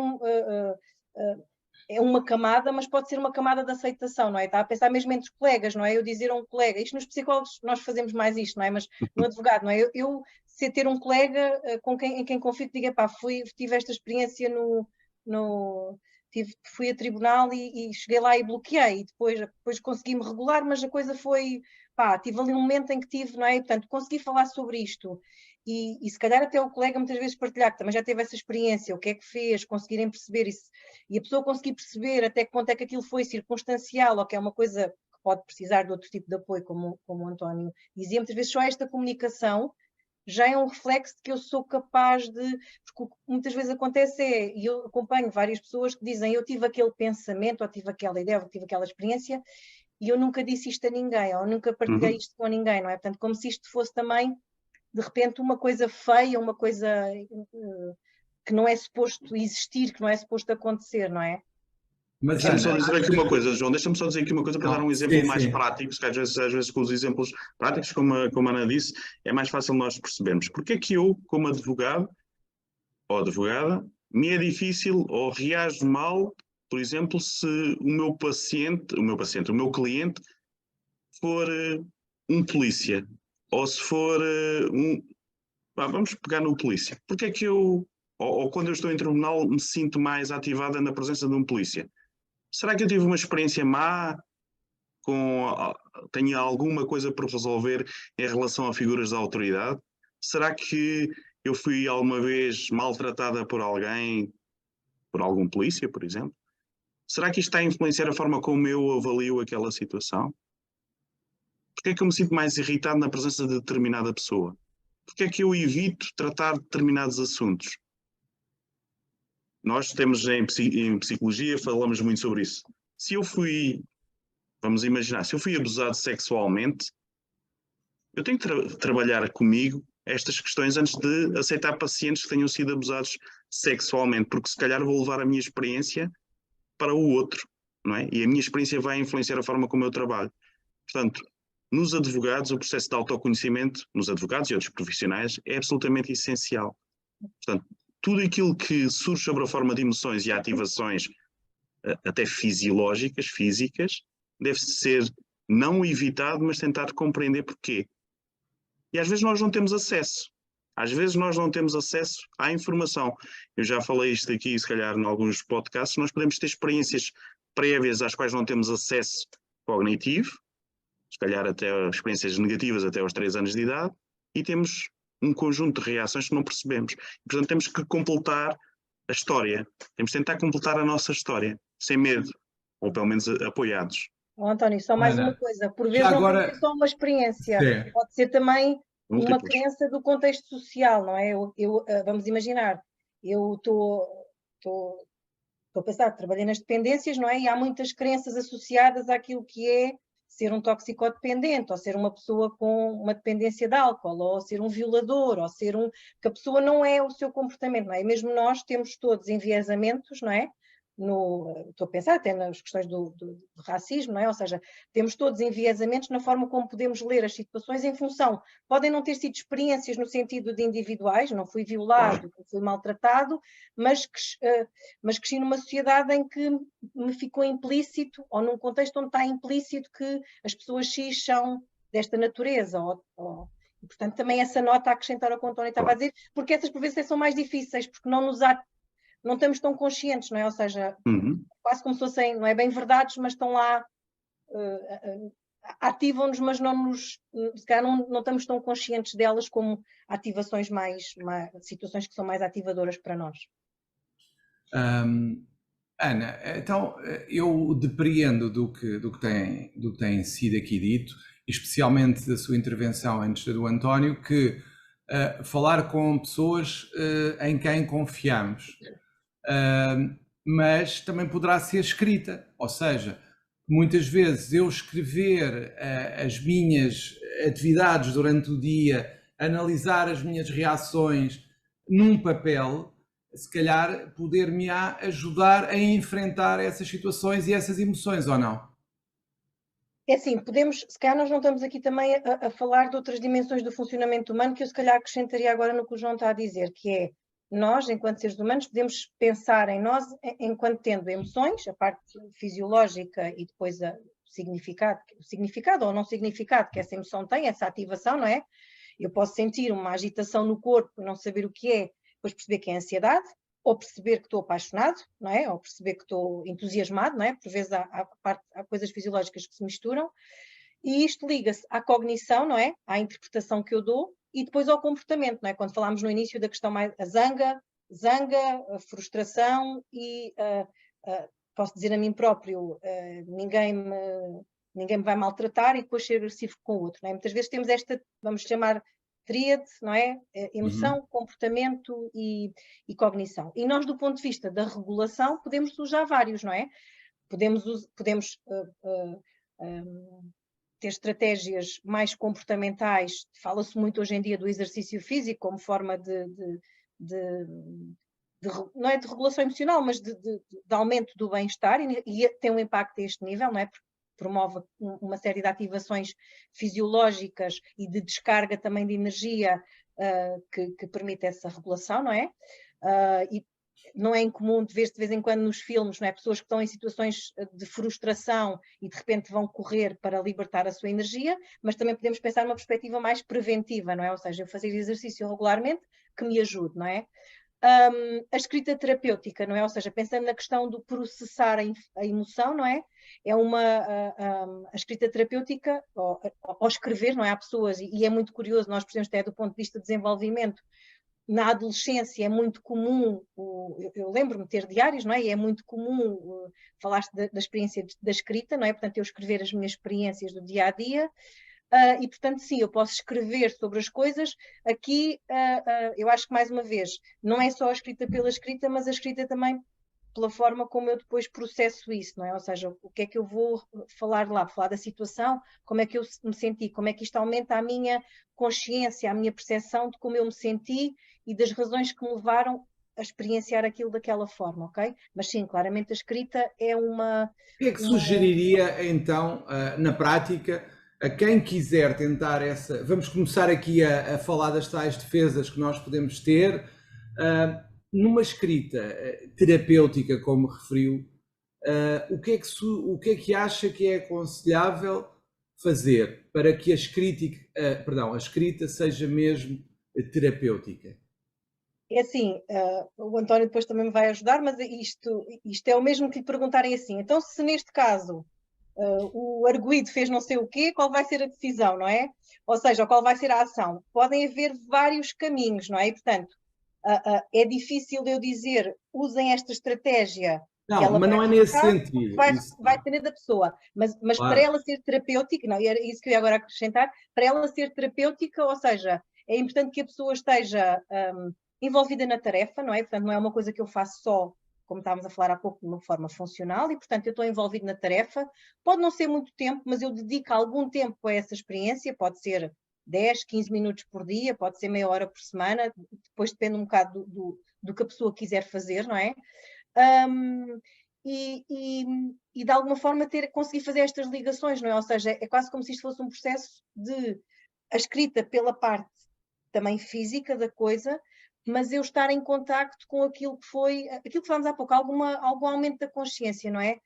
é uma camada, mas pode ser uma camada de aceitação, não é? Está a pensar mesmo entre colegas, não é? Eu dizer a um colega, isto nos psicólogos nós fazemos mais isto, não é? Mas no advogado, não é? Eu se ter um colega em quem confio, que diga, pá, tive esta experiência fui a tribunal e cheguei lá e bloqueei, e depois consegui-me regular, mas a coisa foi pá, tive ali um momento em que tive, não é? Portanto, consegui falar sobre isto. E se calhar até o colega muitas vezes partilhar, que também já teve essa experiência, o que é que fez, conseguirem perceber isso, e a pessoa conseguir perceber até que ponto é que aquilo foi circunstancial, ou que é uma coisa que pode precisar de outro tipo de apoio, como o António dizia, muitas vezes só esta comunicação já é um reflexo de que eu sou capaz de... Porque o que muitas vezes acontece é, e eu acompanho várias pessoas que dizem, eu tive aquele pensamento, ou tive aquela ideia, ou tive aquela experiência, e eu nunca disse isto a ninguém, ou nunca partilhei isto com ninguém, não é? Portanto, como se isto fosse também, de repente, uma coisa feia, uma coisa que não é suposto existir, que não é suposto acontecer, não é? Mas, Deixa-me só Ana, dizer aqui uma coisa, João, deixa-me só dizer aqui uma coisa para dar um exemplo sim, mais sim. prático, que às vezes com os exemplos práticos, como a Ana disse, é mais fácil nós percebermos. Porque é que eu, como advogado ou advogada, me é difícil ou reajo mal, por exemplo, se o meu cliente for um polícia, ou se for vamos pegar no polícia. Porque é que eu, ou quando eu estou em tribunal, me sinto mais ativada na presença de um polícia? Será que eu tive uma experiência má? Tenho alguma coisa por resolver em relação a figuras da autoridade? Será que eu fui alguma vez maltratada por alguém, por algum polícia, por exemplo? Será que isto está a influenciar a forma como eu avalio aquela situação? Porque é que eu me sinto mais irritado na presença de determinada pessoa? Porque é que eu evito tratar determinados assuntos? Nós temos em psicologia, falamos muito sobre isso. Se eu fui, vamos imaginar, se eu fui abusado sexualmente, eu tenho que trabalhar comigo estas questões antes de aceitar pacientes que tenham sido abusados sexualmente, porque se calhar vou levar a minha experiência para o outro, não é? E a minha experiência vai influenciar a forma como eu trabalho. Portanto, nos advogados, o processo de autoconhecimento, nos advogados e outros profissionais, é absolutamente essencial. Portanto, tudo aquilo que surge sobre a forma de emoções e ativações até fisiológicas, físicas, deve ser não evitado, mas tentar compreender porquê. E às vezes nós não temos acesso. Às vezes nós não temos acesso à informação. Eu já falei isto aqui, se calhar, em alguns podcasts, nós podemos ter experiências prévias às quais não temos acesso cognitivo, se calhar até experiências negativas até aos 3 anos de idade, e temos um conjunto de reações que não percebemos. E, portanto, temos que completar a história. Temos que tentar completar a nossa história, sem medo, ou pelo menos apoiados. António, só mais uma Ana, coisa, por já vezes não tem que agora, ser só uma experiência, sim. pode ser também uma Múltiplos. crença do contexto social, não é? Vamos imaginar, eu estou a pensar, trabalhei nas dependências, não é? E há muitas crenças associadas àquilo que é ser um toxicodependente, ou ser uma pessoa com uma dependência de álcool, ou ser um violador, ou ser um... que a pessoa não é o seu comportamento, não é? E mesmo nós temos todos enviesamentos, não é? Estou a pensar até nas questões do racismo, não é? Ou seja, temos todos enviesamentos na forma como podemos ler as situações em função, podem não ter sido experiências no sentido de individuais, não fui violado, não fui maltratado, mas cresci numa sociedade em que me ficou implícito, ou num contexto onde está implícito que as pessoas X são desta natureza, e, portanto, também essa nota a acrescentar ao que o António estava a dizer, porque essas por vezes são mais difíceis, porque não estamos tão conscientes, não é? Ou seja, quase como se fossem, não é bem verdades, mas estão lá, ativam-nos, mas se calhar não estamos tão conscientes delas como ativações situações que são mais ativadoras para nós. Ana, então eu depreendo do que tem sido aqui dito, especialmente da sua intervenção antes da do António, que falar com pessoas em quem confiamos, mas também poderá ser escrita, ou seja, muitas vezes eu escrever as minhas atividades durante o dia, analisar as minhas reações num papel, se calhar poder-me ajudar a enfrentar essas situações e essas emoções, ou não? É assim, se calhar nós não estamos aqui também a falar de outras dimensões do funcionamento humano que eu se calhar acrescentaria agora no que o João está a dizer, que é, nós, enquanto seres humanos, podemos pensar em nós enquanto tendo emoções, a parte fisiológica e depois o significado ou não significado que essa emoção tem, essa ativação, não é? Eu posso sentir uma agitação no corpo, não saber o que é, depois perceber que é ansiedade, ou perceber que estou apaixonado, não é? Ou perceber que estou entusiasmado, não é? Por vezes há coisas fisiológicas que se misturam. E isto liga-se à cognição, não é? À interpretação que eu dou, e depois ao comportamento, não é? Quando falámos no início da questão mais a zanga, a frustração e posso dizer a mim próprio, ninguém me vai maltratar, e depois ser agressivo com o outro, não é? Muitas vezes temos esta, vamos chamar, tríade, não é? Emoção, comportamento e cognição. E nós, do ponto de vista da regulação, podemos usar vários, não é? Podemos ter estratégias mais comportamentais. Fala-se muito hoje em dia do exercício físico como forma não é de regulação emocional, mas de aumento do bem-estar, e tem um impacto a este nível, não é? Porque promove uma série de ativações fisiológicas e de descarga também de energia que permite essa regulação, não é? E não é incomum de ver de vez em quando nos filmes, não é? Pessoas que estão em situações de frustração e de repente vão correr para libertar a sua energia, mas também podemos pensar numa perspectiva mais preventiva, não é? Ou seja, eu fazer exercício regularmente que me ajude, não é? A escrita terapêutica, não é? Ou seja, pensando na questão do processar a emoção, não é? É a escrita terapêutica, ao escrever, não é? Há pessoas, e é muito curioso, nós percebemos até do ponto de vista de desenvolvimento, na adolescência é muito comum, eu lembro-me de ter diários, não é? E é muito comum, falaste da experiência da escrita, não é? Portanto, eu escrever as minhas experiências do dia-a-dia, e portanto sim, eu posso escrever sobre as coisas. Aqui eu acho que mais uma vez, não é só a escrita pela escrita, mas a escrita também pela forma como eu depois processo isso, não é? Ou seja, o que é que eu vou falar lá? Falar da situação, como é que eu me senti, como é que isto aumenta a minha consciência, a minha percepção de como eu me senti e das razões que me levaram a experienciar aquilo daquela forma, ok? Mas sim, claramente a escrita é uma... O que é que sugeriria então, na prática, a quem quiser tentar essa... Vamos começar aqui a falar das tais defesas que nós podemos ter. Numa escrita terapêutica, como referiu, o que é que acha que é aconselhável fazer para que a escrita seja mesmo terapêutica? É assim, o António depois também me vai ajudar, mas isto é o mesmo que lhe perguntarem assim, então se neste caso o arguido fez não sei o quê, qual vai ser a decisão, não é? Ou seja, qual vai ser a ação? Podem haver vários caminhos, não é? E, portanto, é difícil eu dizer, usem esta estratégia. Não, mas não é nesse sentido. Vai depender da pessoa. Mas claro, para ela ser terapêutica, não, era isso que eu ia agora acrescentar, para ela ser terapêutica, ou seja, é importante que a pessoa esteja envolvida na tarefa, não é? Portanto, não é uma coisa que eu faço só, como estávamos a falar há pouco, de uma forma funcional, e, portanto, eu estou envolvido na tarefa. Pode não ser muito tempo, mas eu dedico algum tempo a essa experiência, pode ser 10, 15 minutos por dia, pode ser meia hora por semana, depois depende um bocado do que a pessoa quiser fazer, não é? E de alguma forma conseguir fazer estas ligações, não é? Ou seja, é quase como se isto fosse um processo de a escrita pela parte também física da coisa, mas eu estar em contacto com aquilo que falámos há pouco, algum aumento da consciência, não é?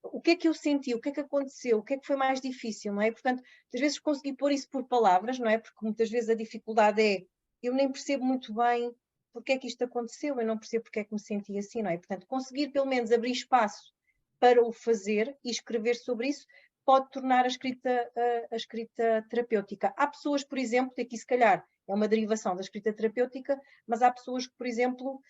O que é que eu senti, o que é que aconteceu, o que é que foi mais difícil, não é? Portanto, às vezes conseguir pôr isso por palavras, não é? Porque muitas vezes a dificuldade é, eu nem percebo muito bem porque é que isto aconteceu, eu não percebo porque é que me senti assim, não é? Portanto, conseguir pelo menos abrir espaço para o fazer e escrever sobre isso pode tornar a escrita terapêutica. Há pessoas, por exemplo, que aqui se calhar é uma derivação da escrita terapêutica, mas há pessoas que, por exemplo,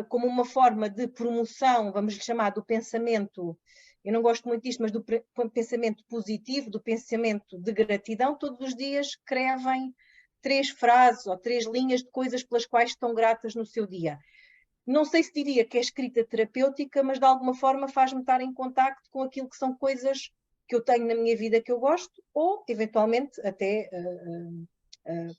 como uma forma de promoção, vamos lhe chamar, do pensamento, eu não gosto muito disto, mas do pensamento positivo, do pensamento de gratidão, todos os dias escrevem 3 frases ou 3 linhas de coisas pelas quais estão gratas no seu dia. Não sei se diria que é escrita terapêutica, mas de alguma forma faz-me estar em contacto com aquilo que são coisas que eu tenho na minha vida que eu gosto, ou eventualmente até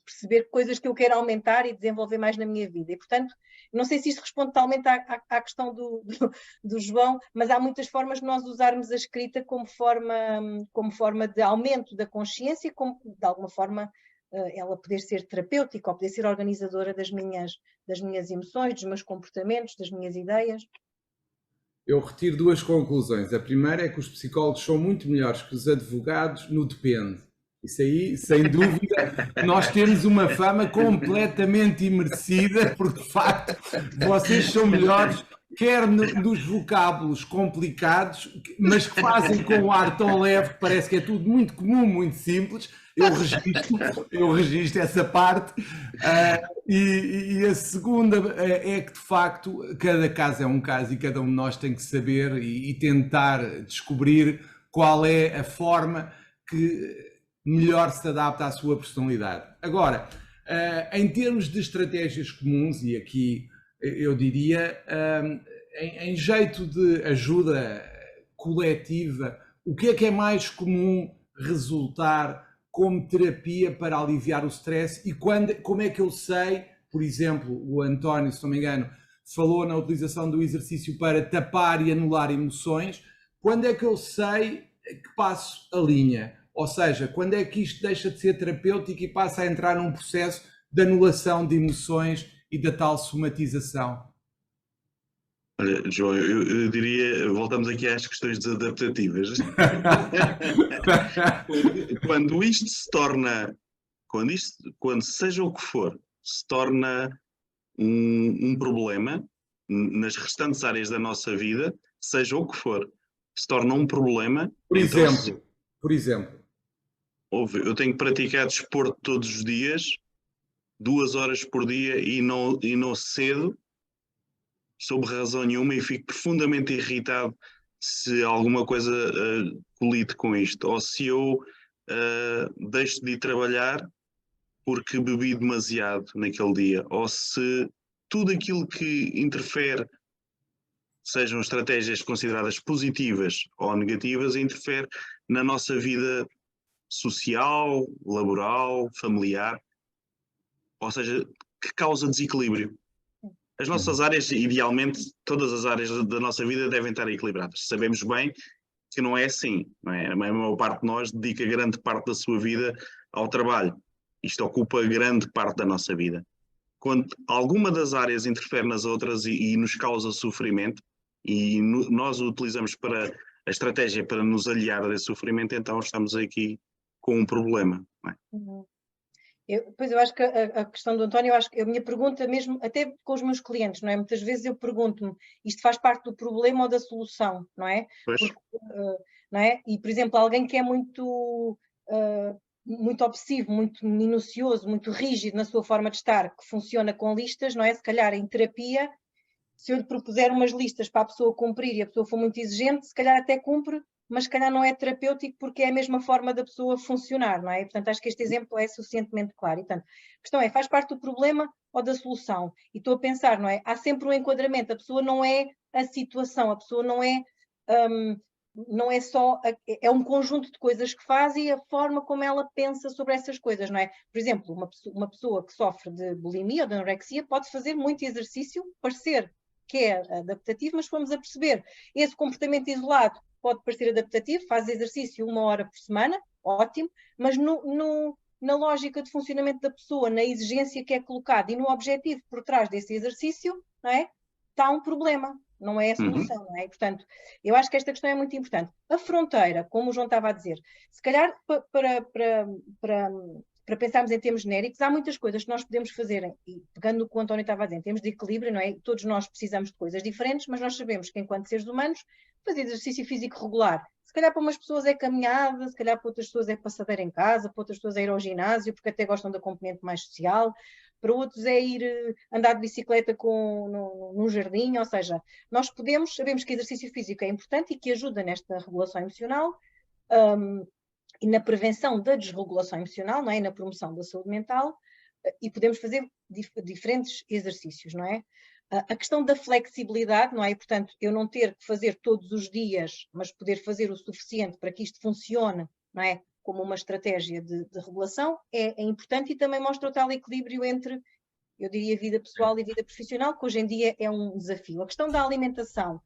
perceber coisas que eu quero aumentar e desenvolver mais na minha vida. E, portanto, não sei se isto responde totalmente à questão do João, mas há muitas formas de nós usarmos a escrita como forma de aumento da consciência, como de alguma forma ela poder ser terapêutica ou poder ser organizadora das minhas emoções, dos meus comportamentos, das minhas ideias. Eu retiro 2 conclusões. A primeira é que os psicólogos são muito melhores que os advogados no depende. Isso aí, sem dúvida, nós temos uma fama completamente imerecida, porque de facto vocês são melhores quer nos vocábulos complicados, mas que fazem com um ar tão leve que parece que é tudo muito comum, muito simples. Eu registro essa parte. E a segunda é que, de facto, cada caso é um caso e cada um de nós tem que saber e tentar descobrir qual é a forma que melhor se adapta à sua personalidade. Agora, em termos de estratégias comuns, e aqui eu diria, em jeito de ajuda coletiva, o que é mais comum resultar como terapia para aliviar o stress e como é que eu sei, por exemplo, o António, se não me engano, falou na utilização do exercício para tapar e anular emoções, quando é que eu sei que passo a linha? Ou seja, quando é que isto deixa de ser terapêutico e passa a entrar num processo de anulação de emoções e da tal somatização? Olha, João, eu diria, voltamos aqui às questões desadaptativas. Quando isto se torna, quando seja o que for, se torna um problema nas restantes áreas da nossa vida, seja o que for, se torna um problema. Por exemplo, eu tenho que praticar desporto todos os dias, 2 horas por dia e não cedo, sob razão nenhuma, e fico profundamente irritado se alguma coisa colide com isto, ou se eu deixo de ir trabalhar porque bebi demasiado naquele dia, ou se tudo aquilo que interfere, sejam estratégias consideradas positivas ou negativas, interfere na nossa vida social, laboral, familiar, ou seja, que causa desequilíbrio. As nossas áreas, idealmente, todas as áreas da nossa vida devem estar equilibradas. Sabemos bem que não é assim, não é? A maior parte de nós dedica grande parte da sua vida ao trabalho. Isto ocupa grande parte da nossa vida. Quando alguma das áreas interfere nas outras e nos causa sofrimento, e nós o utilizamos para a estratégia para nos aliar desse sofrimento, então estamos aqui com um problema. Não é? Pois eu acho que a questão do António, eu acho que a minha pergunta mesmo, até com os meus clientes, não é? Muitas vezes eu pergunto-me, isto faz parte do problema ou da solução, não é? Porque, não é? E, por exemplo, alguém que é muito obsessivo, muito minucioso, muito rígido na sua forma de estar, que funciona com listas, não é? Se calhar em terapia, se eu lhe propuser umas listas para a pessoa cumprir e a pessoa for muito exigente, se calhar até cumpre, mas se calhar não é terapêutico porque é a mesma forma da pessoa funcionar, não é? Portanto, acho que este exemplo é suficientemente claro. E, portanto, a questão é, faz parte do problema ou da solução? E estou a pensar, não é? Há sempre um enquadramento, a pessoa não é a situação, a pessoa não é... não é só, é um conjunto de coisas que faz e a forma como ela pensa sobre essas coisas, não é? Por exemplo, uma pessoa que sofre de bulimia ou de anorexia pode fazer muito exercício, parecer que é adaptativo, mas fomos a perceber esse comportamento isolado pode parecer adaptativo, faz exercício 1 hora por semana, ótimo, mas na lógica de funcionamento da pessoa, na exigência que é colocada e no objetivo por trás desse exercício, não é? Está um problema, não é a solução, não é? E, portanto, eu acho que esta questão é muito importante. A fronteira, como o João estava a dizer, se calhar para pensarmos em termos genéricos, há muitas coisas que nós podemos fazer, e pegando no que o António estava a dizer, em termos de equilíbrio, não é? Todos nós precisamos de coisas diferentes, mas nós sabemos que enquanto seres humanos, fazer exercício físico regular, se calhar para umas pessoas é caminhada, se calhar para outras pessoas é passadeira em casa, para outras pessoas é ir ao ginásio, porque até gostam da componente mais social, para outros é ir andar de bicicleta num jardim, ou seja, nós sabemos que exercício físico é importante e que ajuda nesta regulação emocional, e na prevenção da desregulação emocional, não é? Na promoção da saúde mental, e podemos fazer diferentes exercícios, não é? A questão da flexibilidade, não é? E, portanto, eu não ter que fazer todos os dias, mas poder fazer o suficiente para que isto funcione, não é? Como uma estratégia de regulação, é importante e também mostra o tal equilíbrio entre, eu diria, vida pessoal e vida profissional, que hoje em dia é um desafio. A questão da alimentação,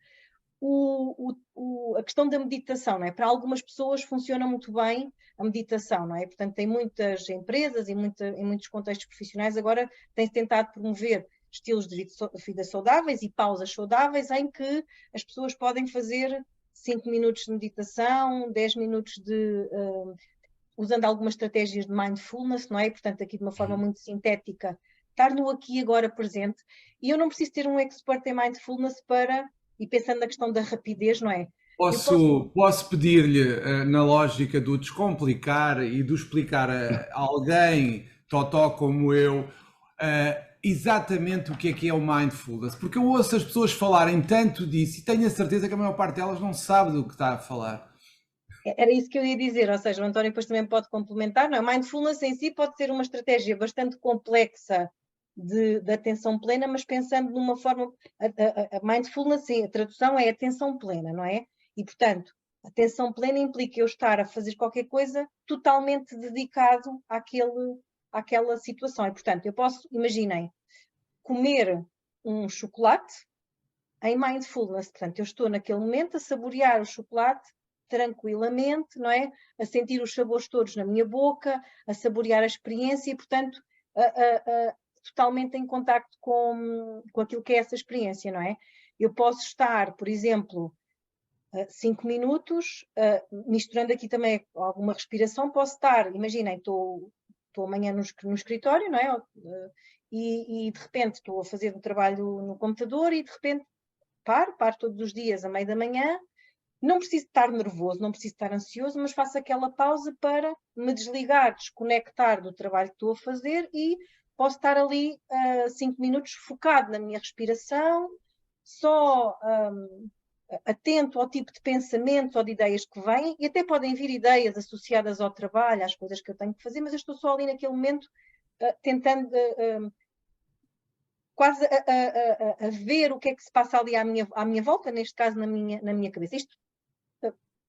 a questão da meditação, não é? Para algumas pessoas funciona muito bem a meditação, não é? Portanto, tem muitas empresas e em muitos contextos profissionais agora tem-se tentado promover estilos de vida saudáveis e pausas saudáveis em que as pessoas podem fazer 5 minutos de meditação, 10 minutos usando algumas estratégias de mindfulness, não é? Portanto, aqui de uma forma muito sintética, estar no aqui e agora presente, e eu não preciso ter um expert em mindfulness para, e pensando na questão da rapidez, não é? Posso pedir-lhe, na lógica do descomplicar e do explicar a alguém, totó como eu, exatamente o que é o mindfulness? Porque eu ouço as pessoas falarem tanto disso e tenho a certeza que a maior parte delas não sabe do que está a falar. Era isso que eu ia dizer, ou seja, o António depois também pode complementar, não é? Mindfulness em si pode ser uma estratégia bastante complexa de atenção plena, mas pensando numa forma, a mindfulness, a tradução é atenção plena, não é? E, portanto, atenção plena implica eu estar a fazer qualquer coisa totalmente dedicado àquela situação. E, portanto, eu posso, imaginem, comer um chocolate em mindfulness. Portanto, eu estou naquele momento a saborear o chocolate tranquilamente, não é? A sentir os sabores todos na minha boca, a saborear a experiência e, portanto, totalmente em contacto com aquilo que é essa experiência, não é? Eu posso estar, por exemplo, 5 minutos, misturando aqui também alguma respiração, posso estar, imaginem, estou amanhã no escritório, não é? E de repente estou a fazer um trabalho no computador e de repente paro todos os dias à meia da manhã, não preciso estar nervoso, não preciso estar ansioso, mas faço aquela pausa para me desligar, desconectar do trabalho que estou a fazer e posso estar ali 5 minutos focado na minha respiração, só atento ao tipo de pensamentos ou de ideias que vêm, e até podem vir ideias associadas ao trabalho, às coisas que eu tenho que fazer, mas eu estou só ali naquele momento tentando quase a ver o que é que se passa ali à minha volta, neste caso na minha cabeça. Isto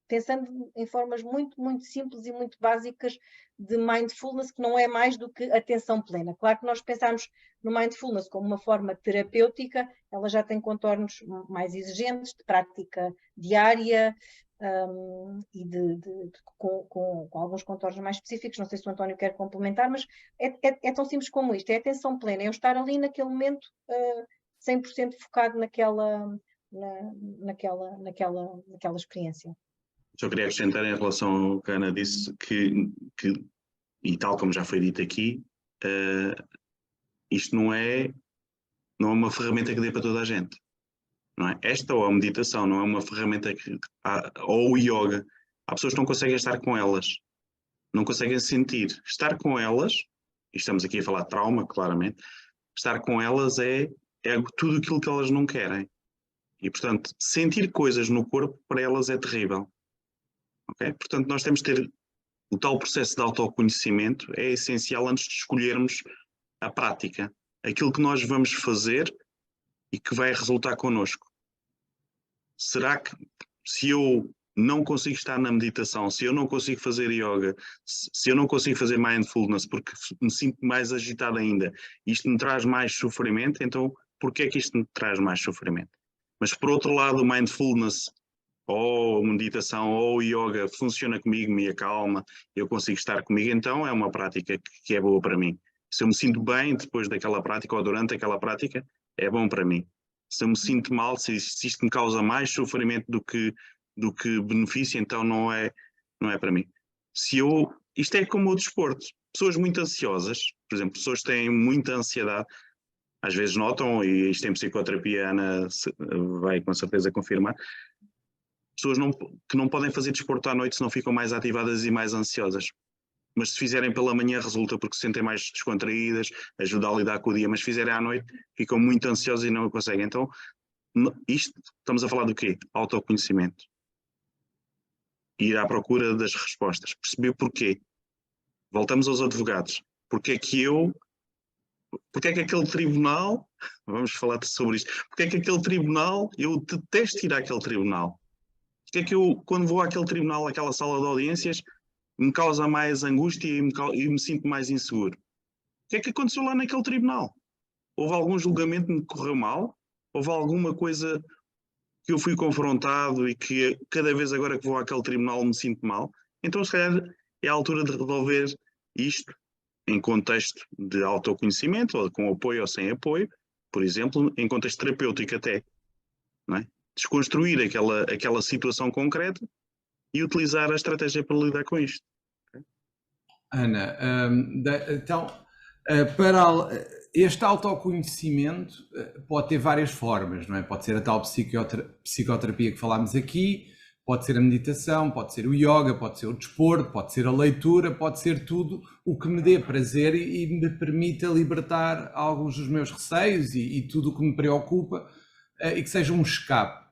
pensando em formas muito, muito simples e muito básicas de mindfulness, que não é mais do que atenção plena. Claro que nós pensamos no mindfulness como uma forma terapêutica, ela já tem contornos mais exigentes, de prática diária, e com alguns contornos mais específicos. Não sei se o António quer complementar, mas é tão simples como isto, é atenção plena, é eu estar ali naquele momento 100% focado naquela experiência. Só queria acrescentar em relação ao que a Ana disse, que e tal como já foi dito aqui, isto não é uma ferramenta que dê para toda a gente. Não é? Esta ou a meditação não é uma ferramenta ou o yoga. Há pessoas que não conseguem estar com elas, não conseguem sentir. Estar com elas, e estamos aqui a falar de trauma, claramente, estar com elas é tudo aquilo que elas não querem. E, portanto, sentir coisas no corpo para elas é terrível. Okay? Portanto, nós temos de ter o tal processo de autoconhecimento, é essencial antes de escolhermos a prática, aquilo que nós vamos fazer e que vai resultar connosco. Será que se eu não consigo estar na meditação, se eu não consigo fazer yoga, se eu não consigo fazer mindfulness porque me sinto mais agitado ainda, isto me traz mais sofrimento, então porquê é que isto me traz mais sofrimento? Mas por outro lado, o mindfulness ou meditação ou yoga funciona comigo, me acalma, eu consigo estar comigo, então é uma prática que é boa para mim. Se eu me sinto bem depois daquela prática ou durante aquela prática, é bom para mim. Se eu me sinto mal, se isto me causa mais sofrimento do que benefício, então não é para mim. Isto é como o desporto. Pessoas muito ansiosas, por exemplo, pessoas que têm muita ansiedade, às vezes notam, e isto em psicoterapia a Ana vai com certeza confirmar, pessoas que não podem fazer desporto à noite senão ficam mais ativadas e mais ansiosas. Mas se fizerem pela manhã resulta porque se sentem mais descontraídas, ajuda a lidar com o dia, mas se fizerem à noite ficam muito ansiosas e não o conseguem. Então, estamos a falar do quê? Autoconhecimento. Ir à procura das respostas, perceber porquê. Voltamos aos advogados. Porque é que aquele tribunal, vamos falar sobre isto, porque é que aquele tribunal, eu detesto ir àquele tribunal. Porque é que eu, quando vou àquele tribunal, àquela sala de audiências, me causa mais angústia e me sinto mais inseguro? O que é que aconteceu lá naquele tribunal? Houve algum julgamento que me correu mal? Houve alguma coisa que eu fui confrontado e que cada vez agora que vou àquele tribunal me sinto mal? Então, se calhar, é a altura de resolver isto em contexto de autoconhecimento, ou com apoio ou sem apoio, por exemplo, em contexto terapêutico até, não é? Desconstruir aquela situação concreta e utilizar a estratégia para lidar com isto. Ana, então, Este autoconhecimento pode ter várias formas, não é? Pode ser a tal psicoterapia que falámos aqui, pode ser a meditação, pode ser o yoga, pode ser o desporto, pode ser a leitura, pode ser tudo o que me dê prazer e me permita libertar alguns dos meus receios e tudo o que me preocupa e que seja um escape.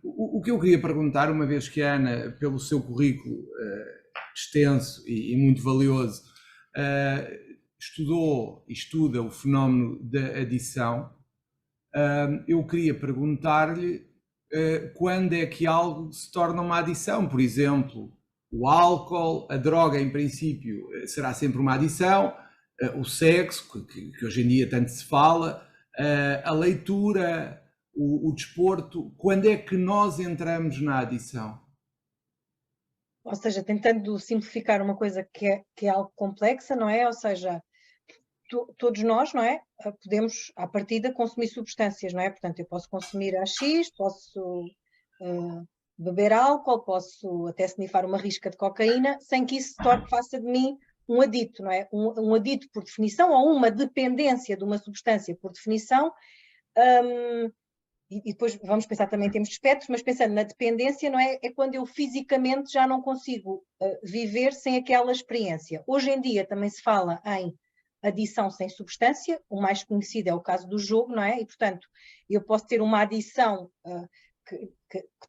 O que eu queria perguntar, uma vez que a Ana, pelo seu currículo extenso e muito valioso, estudou e estuda o fenómeno da adição, eu queria perguntar-lhe quando é que algo se torna uma adição. Por exemplo, o álcool, a droga em princípio será sempre uma adição, o sexo, que hoje em dia tanto se fala, a leitura, o desporto. Quando é que nós entramos na adição? Ou seja, tentando simplificar uma coisa que é algo complexa, não é? Ou seja, todos nós, não é? Podemos, à partida, consumir substâncias, não é? Portanto, eu posso consumir AX, posso beber álcool, posso até snifar uma risca de cocaína, sem que isso faça de mim um adito, não é? Um adito por definição, ou uma dependência de uma substância por definição. E depois vamos pensar também em termos de espectros, mas pensando na dependência, não é? É quando eu fisicamente já não consigo viver sem aquela experiência. Hoje em dia também se fala em adição sem substância, o mais conhecido é o caso do jogo, não é? E, portanto, eu posso ter uma adição que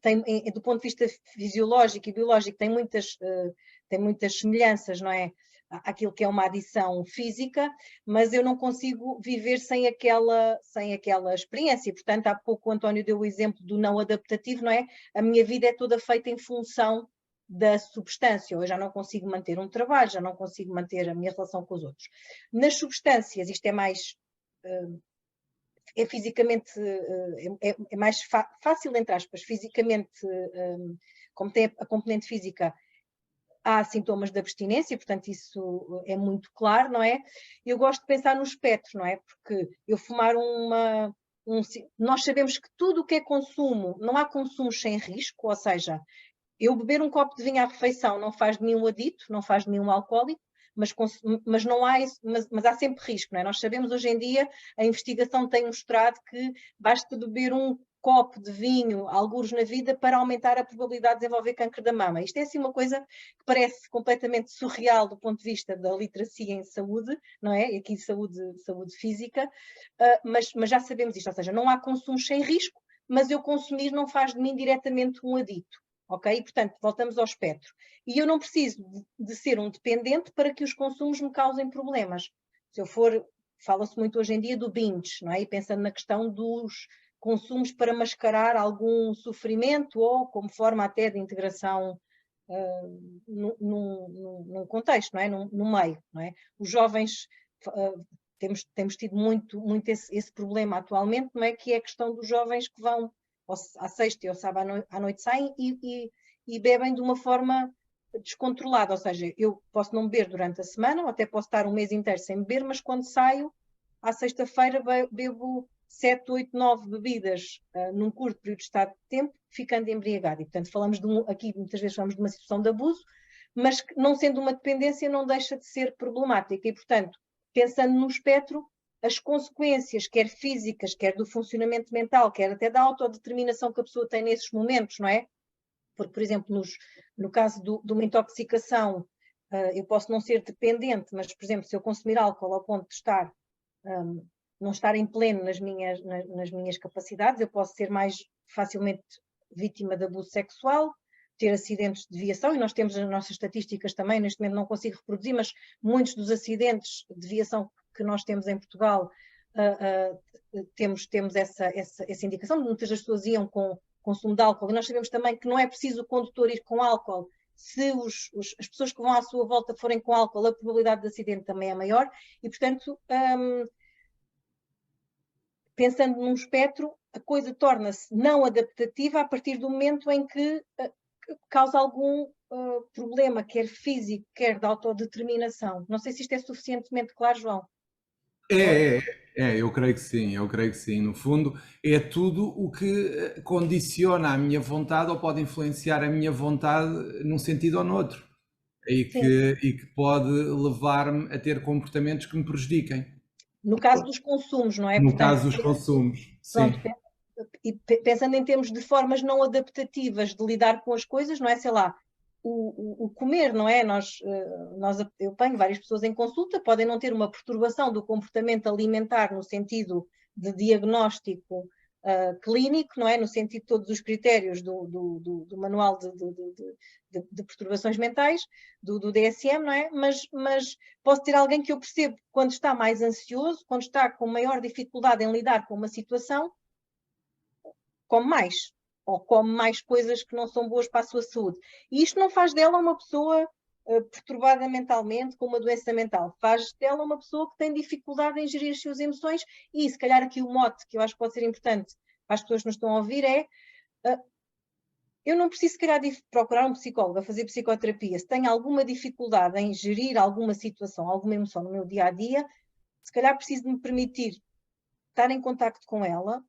tem, do ponto de vista fisiológico e biológico, tem muitas semelhanças, não é? Aquilo que é uma adição física, mas eu não consigo viver sem aquela experiência. Portanto, há pouco o António deu o exemplo do não adaptativo, não é? A minha vida é toda feita em função da substância, eu já não consigo manter um trabalho, já não consigo manter a minha relação com os outros. Nas substâncias, isto é mais... é fisicamente... é mais fácil, entre aspas, fisicamente, como tem a componente física, há sintomas de abstinência, portanto isso é muito claro, não é? Eu gosto de pensar no espectro, não é? Porque eu fumar nós sabemos que tudo o que é consumo, não há consumos sem risco, ou seja, eu beber um copo de vinho à refeição não faz de mim um adito, não faz de mim um alcoólico, mas não há mas há sempre risco, não é? Nós sabemos hoje em dia, a investigação tem mostrado que basta beber um copo de vinho, algures na vida, para aumentar a probabilidade de desenvolver câncer da mama. Isto é assim uma coisa que parece completamente surreal do ponto de vista da literacia em saúde, não é? Aqui saúde física, mas já sabemos isto, ou seja, não há consumos sem risco, mas eu consumir não faz de mim diretamente um adito. Ok? E, portanto, voltamos ao espectro. E eu não preciso de ser um dependente para que os consumos me causem problemas. Se eu for, fala-se muito hoje em dia do binge, não é? E pensando na questão dos consumos para mascarar algum sofrimento ou como forma até de integração num contexto, não é? Num meio, não é? Os jovens... temos tido muito esse problema atualmente, não é? Que é a questão dos jovens que vão à sexta e ao sábado à noite saem e bebem de uma forma descontrolada, ou seja, eu posso não beber durante a semana, ou até posso estar um mês inteiro sem beber, mas quando saio, à sexta-feira bebo 7, 8, 9 bebidas num curto período de estado de tempo, ficando embriagado. E, portanto, aqui muitas vezes falamos de uma situação de abuso, mas não sendo uma dependência não deixa de ser problemática e, portanto, pensando no espectro, as consequências, quer físicas, quer do funcionamento mental, quer até da autodeterminação que a pessoa tem nesses momentos, não é? Porque, por exemplo, no caso de uma intoxicação, eu posso não ser dependente, mas, por exemplo, se eu consumir álcool ao ponto de não estar em pleno nas minhas capacidades, eu posso ser mais facilmente vítima de abuso sexual, ter acidentes de viação, e nós temos as nossas estatísticas também, neste momento não consigo reproduzir, mas muitos dos acidentes de viação que nós temos em Portugal, temos essa indicação. Muitas das pessoas iam com consumo de álcool, e nós sabemos também que não é preciso o condutor ir com álcool. Se as pessoas que vão à sua volta forem com álcool, a probabilidade de acidente também é maior, e portanto, pensando num espectro, a coisa torna-se não adaptativa a partir do momento em que causa algum problema, quer físico, quer de autodeterminação. Não sei se isto é suficientemente claro, João. Eu creio que sim. No fundo, é tudo o que condiciona a minha vontade ou pode influenciar a minha vontade num sentido ou no outro. e que pode levar-me a ter comportamentos que me prejudiquem. No caso dos consumos, não é? No Portanto, caso dos consumos, sim. pronto, e pensando em termos de formas não adaptativas de lidar com as coisas, não é? Sei lá, o comer, não é? Eu tenho várias pessoas em consulta, podem não ter uma perturbação do comportamento alimentar no sentido de diagnóstico clínico, não é? No sentido de todos os critérios do manual de perturbações mentais, do DSM, não é? Mas posso ter alguém que eu percebo quando está mais ansioso, quando está com maior dificuldade em lidar com uma situação, come mais, ou come mais coisas que não são boas para a sua saúde. E isto não faz dela uma pessoa perturbada mentalmente, com uma doença mental. Faz dela uma pessoa que tem dificuldade em gerir as suas emoções e, se calhar, aqui o mote que eu acho que pode ser importante para as pessoas que nos estão a ouvir é eu não preciso, se calhar, de procurar um psicólogo a fazer psicoterapia. Se tenho alguma dificuldade em gerir alguma situação, alguma emoção no meu dia-a-dia, se calhar preciso de me permitir estar em contacto com ela,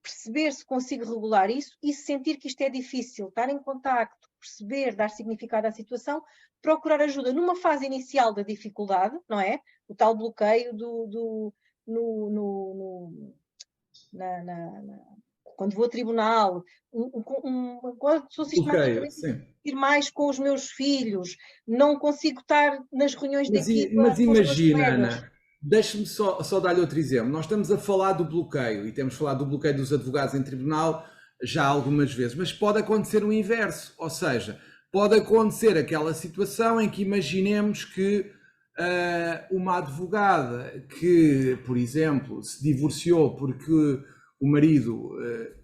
perceber se consigo regular isso e sentir que isto é difícil, estar em contacto, perceber, dar significado à situação, procurar ajuda numa fase inicial da dificuldade, não é? O tal bloqueio quando vou a tribunal, quando sou sistematicamente ir mais com os meus filhos, não consigo estar nas reuniões de equipa mas com os meus imagina, colegas. Ana, deixe-me só dar-lhe outro exemplo. Nós estamos a falar do bloqueio e temos falado do bloqueio dos advogados em tribunal já algumas vezes, mas pode acontecer o inverso, ou seja, pode acontecer aquela situação em que imaginemos que uma advogada que, por exemplo, se divorciou porque o marido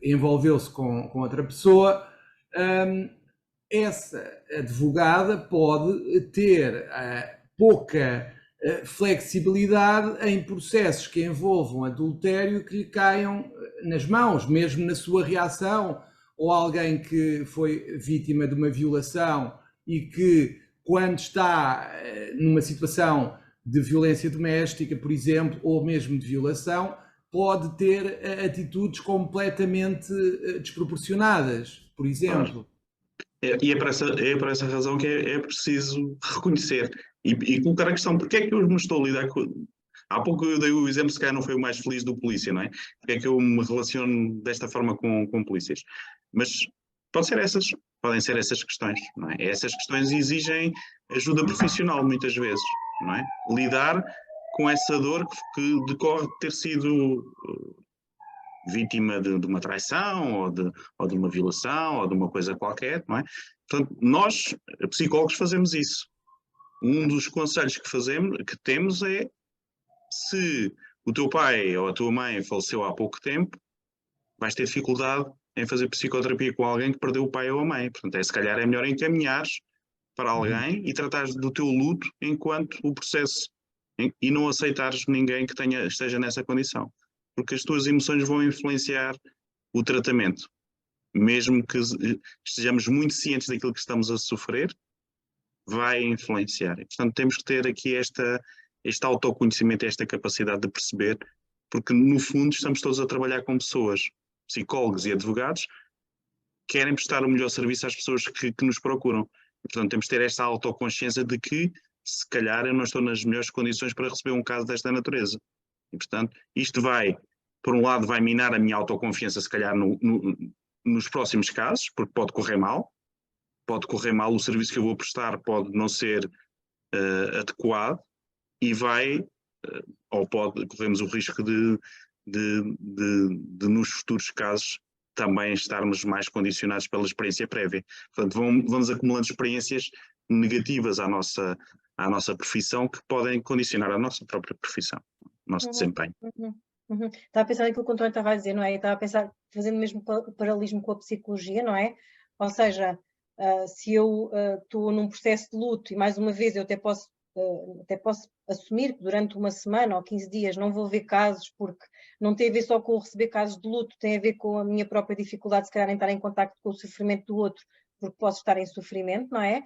envolveu-se com outra pessoa, essa advogada pode ter pouca flexibilidade em processos que envolvam adultério que lhe caiam nas mãos, mesmo na sua reação, ou alguém que foi vítima de uma violação e que, quando está numa situação de violência doméstica, por exemplo, ou mesmo de violação, pode ter atitudes completamente desproporcionadas, por exemplo. E é por essa razão que é preciso reconhecer e colocar a questão, porque é que eu me estou a lidar com... Há pouco eu dei o exemplo, se calhar não foi o mais feliz do polícia, não é? Porque é que eu me relaciono desta forma com polícias? Mas podem ser essas questões, não é? Essas questões exigem ajuda profissional muitas vezes, não é? Lidar com essa dor que decorre de ter sido vítima de uma traição ou de uma violação ou de uma coisa qualquer, não é? Portanto, nós, psicólogos, fazemos isso. Um dos conselhos que temos é: se o teu pai ou a tua mãe faleceu há pouco tempo, vais ter dificuldade em fazer psicoterapia com alguém que perdeu o pai ou a mãe. Portanto, se calhar é melhor encaminhares para alguém e tratares do teu luto enquanto o processo, e não aceitares ninguém que esteja nessa condição. Porque as tuas emoções vão influenciar o tratamento. Mesmo que estejamos muito cientes daquilo que estamos a sofrer, vai influenciar. E, portanto, temos que ter aqui este autoconhecimento, esta capacidade de perceber, porque no fundo estamos todos a trabalhar com pessoas, psicólogos e advogados, que querem prestar o melhor serviço às pessoas que nos procuram. E, portanto, temos que ter esta autoconsciência de que, se calhar, eu não estou nas melhores condições para receber um caso desta natureza. E, portanto, isto por um lado, vai minar a minha autoconfiança, se calhar, nos próximos casos, porque pode correr mal, o serviço que eu vou prestar pode não ser adequado e corremos o risco de nos futuros casos também estarmos mais condicionados pela experiência prévia. Portanto, vamos acumulando experiências negativas à nossa profissão que podem condicionar a nossa própria profissão, o nosso desempenho. Estava a pensar naquilo que o António estava a dizer, não é? Estava a pensar, fazendo mesmo o paralelismo com a psicologia, não é? Ou seja, se eu estou num processo de luto, e mais uma vez eu até posso assumir que durante uma semana ou 15 dias não vou ver casos, porque não tem a ver só com receber casos de luto, tem a ver com a minha própria dificuldade, se calhar, em estar em contacto com o sofrimento do outro, porque posso estar em sofrimento, não é?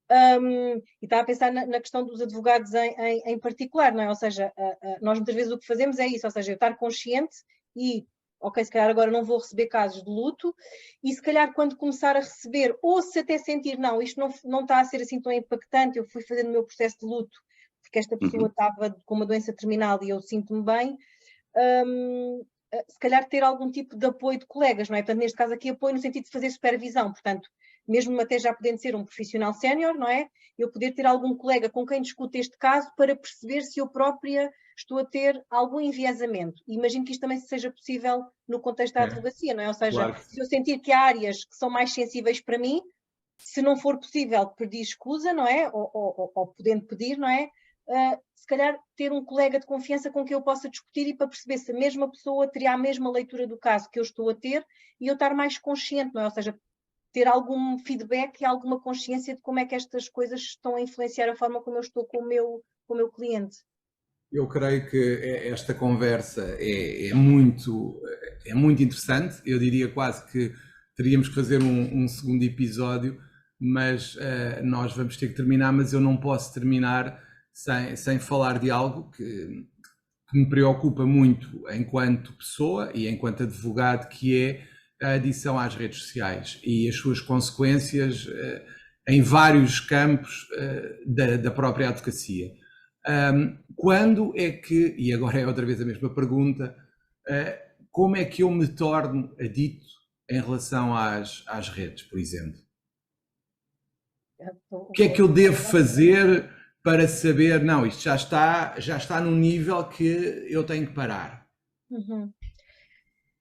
E estava a pensar na questão dos advogados em particular, não é? Ou seja, nós muitas vezes o que fazemos é isso, ou seja, eu estar consciente e ok, se calhar agora não vou receber casos de luto, e se calhar quando começar a receber, ou se até sentir, não, isto não está a ser assim tão impactante, eu fui fazendo o meu processo de luto, porque esta pessoa estava com uma doença terminal e eu sinto-me bem, se calhar ter algum tipo de apoio de colegas, não é? Portanto, neste caso aqui, apoio no sentido de fazer supervisão, portanto, mesmo até já podendo ser um profissional sénior, não é? Eu poder ter algum colega com quem discute este caso para perceber se eu própria estou a ter algum enviesamento. E imagino que isto também seja possível no contexto da advocacia, não é? Ou seja, Claro. se eu sentir que há áreas que são mais sensíveis para mim, se não for possível pedir escusa, não é? Ou podendo pedir, não é? Se calhar ter um colega de confiança com quem eu possa discutir e para perceber se a mesma pessoa teria a mesma leitura do caso que eu estou a ter e eu estar mais consciente, não é? Ou seja, ter algum feedback e alguma consciência de como é que estas coisas estão a influenciar a forma como eu estou com o meu cliente. Eu creio que esta conversa é muito interessante. Eu diria quase que teríamos que fazer um segundo episódio, mas nós vamos ter que terminar, mas eu não posso terminar sem falar de algo que me preocupa muito enquanto pessoa e enquanto advogado, que é a adição às redes sociais e as suas consequências em vários campos da própria advocacia. Quando é que, e agora é outra vez a mesma pergunta, como é que eu me torno adicto em relação às redes, por exemplo? O que é que eu devo fazer para saber, não, isto já está num nível que eu tenho que parar?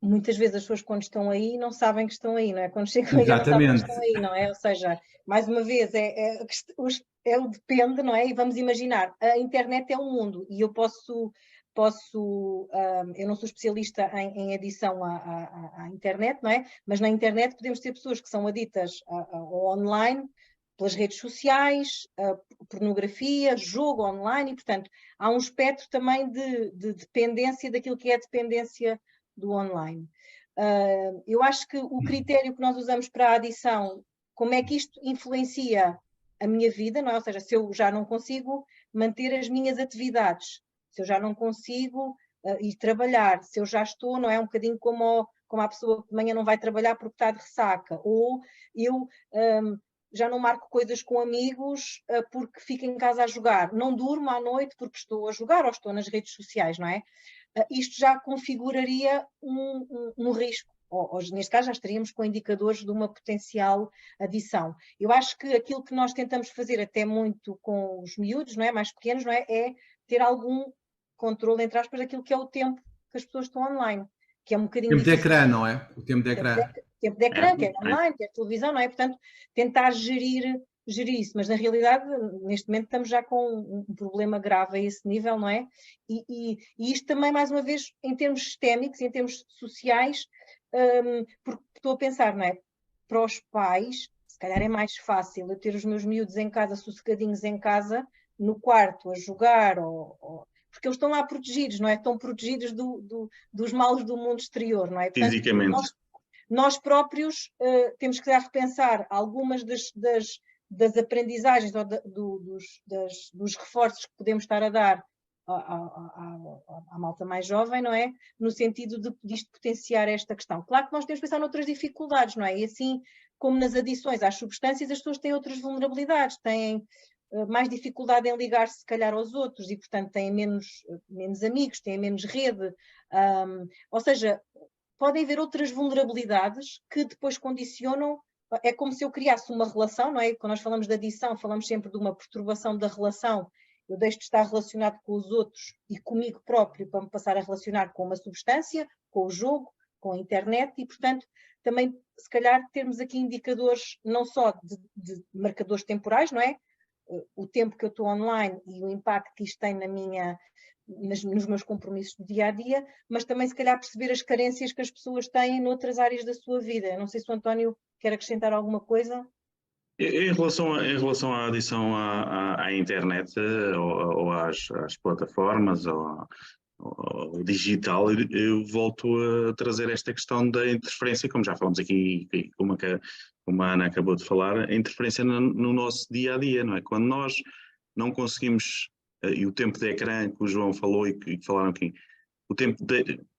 Muitas vezes as pessoas quando estão aí não sabem que estão aí, não é? Quando chegam aí não sabem que estão aí, não é? Ou seja, mais uma vez, é o depende, não é? E vamos imaginar, a internet é um mundo e eu eu não sou especialista em adição à internet, não é? Mas na internet podemos ter pessoas que são aditas ao online, pelas redes sociais, pornografia, jogo online, e portanto há um espectro também de dependência daquilo que é a dependência do online. Eu acho que o critério que nós usamos para a adição, como é que isto influencia a minha vida, não é? Ou seja, se eu já não consigo manter as minhas atividades, se eu já não consigo ir trabalhar, se eu já estou, não é? Um bocadinho como a pessoa que de manhã não vai trabalhar porque está de ressaca, ou eu já não marco coisas com amigos porque fico em casa a jogar, não durmo à noite porque estou a jogar ou estou nas redes sociais, não é? Isto já configuraria um risco, ou neste caso já estaríamos com indicadores de uma potencial adição. Eu acho que aquilo que nós tentamos fazer até muito com os miúdos, não é? Mais pequenos, não é? É ter algum controle, entre aspas, daquilo que é o tempo que as pessoas estão online, que é um bocadinho difícil. O tempo de ecrã, não é? O tempo de ecrã. Tempo de ecrã, quer online, quer televisão, não é? Portanto, tentar gerir isso, mas na realidade, neste momento estamos já com um problema grave a esse nível, não é? E isto também, mais uma vez, em termos sistémicos, em termos sociais, porque estou a pensar, não é? Para os pais, se calhar é mais fácil eu ter os meus miúdos em casa, sossegadinhos em casa, no quarto, a jogar, porque eles estão lá protegidos, não é? Estão protegidos dos males do mundo exterior, não é? Portanto, fisicamente. Nós próprios temos que repensar algumas das aprendizagens ou dos reforços que podemos estar a dar à malta mais jovem, não é? No sentido de isto potenciar esta questão. Claro que nós temos que pensar noutras dificuldades, não é? E assim como nas adições às substâncias, as pessoas têm outras vulnerabilidades, têm mais dificuldade em ligar-se, se calhar, aos outros e, portanto, têm menos amigos, têm menos rede. Ou seja, podem haver outras vulnerabilidades que depois condicionam. É como se eu criasse uma relação, não é? Quando nós falamos de adição, falamos sempre de uma perturbação da relação. Eu deixo de estar relacionado com os outros e comigo próprio para me passar a relacionar com uma substância, com o jogo, com a internet e, portanto, também, se calhar, termos aqui indicadores não só de marcadores temporais, não é? O tempo que eu estou online e o impacto que isto tem nos meus compromissos do dia a dia, mas também se calhar perceber as carências que as pessoas têm noutras áreas da sua vida. Não sei se o António quer acrescentar alguma coisa. Em relação à adição à internet ou às plataformas ou ao digital, eu volto a trazer esta questão da interferência, como já falamos aqui, como a Ana acabou de falar, a interferência no nosso dia-a-dia, não é? Quando nós não conseguimos, e o tempo de ecrã que o João falou e que falaram aqui,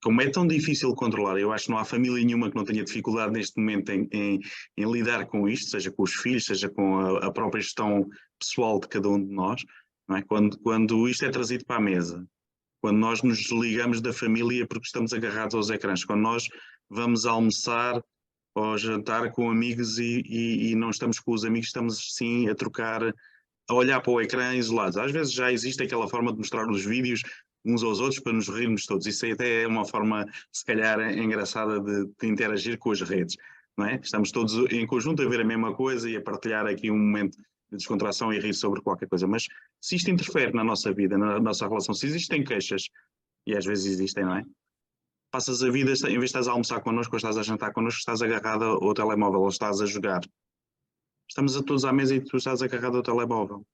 como é tão difícil controlar, eu acho que não há família nenhuma que não tenha dificuldade neste momento em lidar com isto, seja com os filhos, seja com a própria gestão pessoal de cada um de nós, não é? Quando isto é trazido para a mesa, quando nós nos desligamos da família porque estamos agarrados aos ecrãs, quando nós vamos almoçar ou jantar com amigos e não estamos com os amigos, estamos sim a trocar, a olhar para o ecrã isolados. Às vezes já existe aquela forma de mostrar os vídeos uns aos outros para nos rirmos todos. Isso até é uma forma, se calhar, engraçada de interagir com as redes, não é? Estamos todos em conjunto a ver a mesma coisa e a partilhar aqui um momento de descontração e rir sobre qualquer coisa. Mas se isto interfere na nossa vida, na nossa relação, se existem queixas, e às vezes existem, não é? Passas a vida, em vez de estás a almoçar connosco ou estás a jantar connosco, estás agarrado ao telemóvel ou estás a jogar. Estamos a todos à mesa e tu estás agarrado ao telemóvel.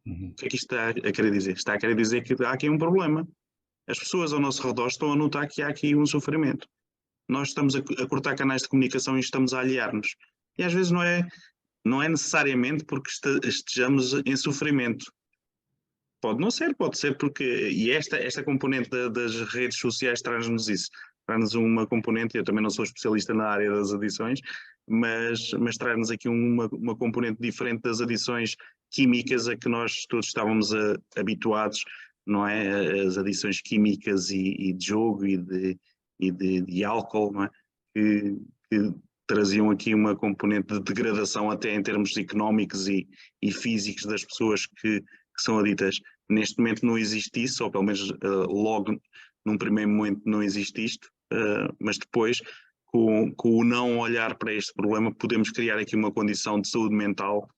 O que é que isto está a querer dizer? Está a querer dizer que há aqui um problema. As pessoas ao nosso redor estão a notar que há aqui um sofrimento. Nós estamos a cortar canais de comunicação e estamos a aliar-nos. E às vezes não é necessariamente porque estejamos em sofrimento. Pode não ser, pode ser porque... E esta componente das redes sociais traz-nos isso. Traz-nos uma componente, eu também não sou especialista na área das adições, mas traz-nos aqui uma componente diferente das adições químicas a que nós todos estávamos habituados, não é? As adições químicas e de jogo e de álcool, não é? Que traziam aqui uma componente de degradação até em termos económicos e físicos das pessoas que são aditas. Neste momento não existe isso, ou pelo menos logo num primeiro momento não existe isto, mas depois com o não olhar para este problema podemos criar aqui uma condição de saúde mental,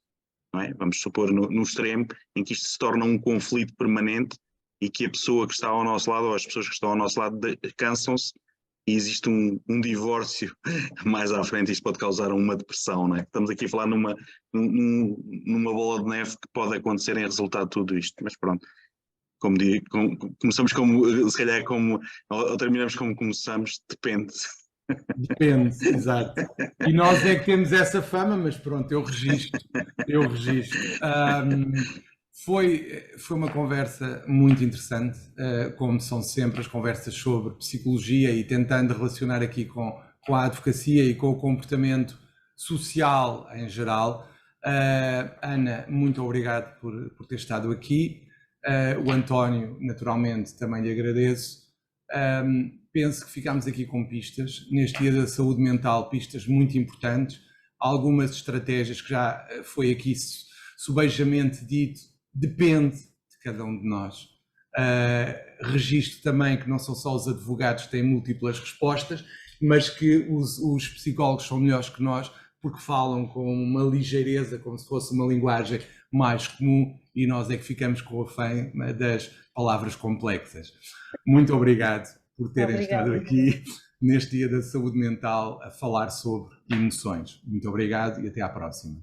não é? Vamos supor no extremo, em que isto se torna um conflito permanente e que a pessoa que está ao nosso lado ou as pessoas que estão ao nosso lado cansam-se e existe um divórcio mais à frente. Isto pode causar uma depressão, não é? Estamos aqui a falar numa bola de neve que pode acontecer em resultado de tudo isto, mas pronto. Como digo, começamos se calhar ou terminamos como começamos, depende. Depende, exato. E nós é que temos essa fama, mas pronto, eu registro. Foi uma conversa muito interessante, como são sempre as conversas sobre psicologia e tentando relacionar aqui com a advocacia e com o comportamento social em geral. Ana, muito obrigado por ter estado aqui. O António, naturalmente, também lhe agradeço. Penso que ficámos aqui com pistas, neste dia da saúde mental, pistas muito importantes, algumas estratégias que já foi aqui subejamente dito, depende de cada um de nós. Registro também que não são só os advogados que têm múltiplas respostas, mas que os psicólogos são melhores que nós, porque falam com uma ligeireza, como se fosse uma linguagem mais comum, e nós é que ficamos com a fama das palavras complexas. Muito obrigado por terem estado aqui neste dia da saúde mental a falar sobre emoções. Muito obrigado e até à próxima.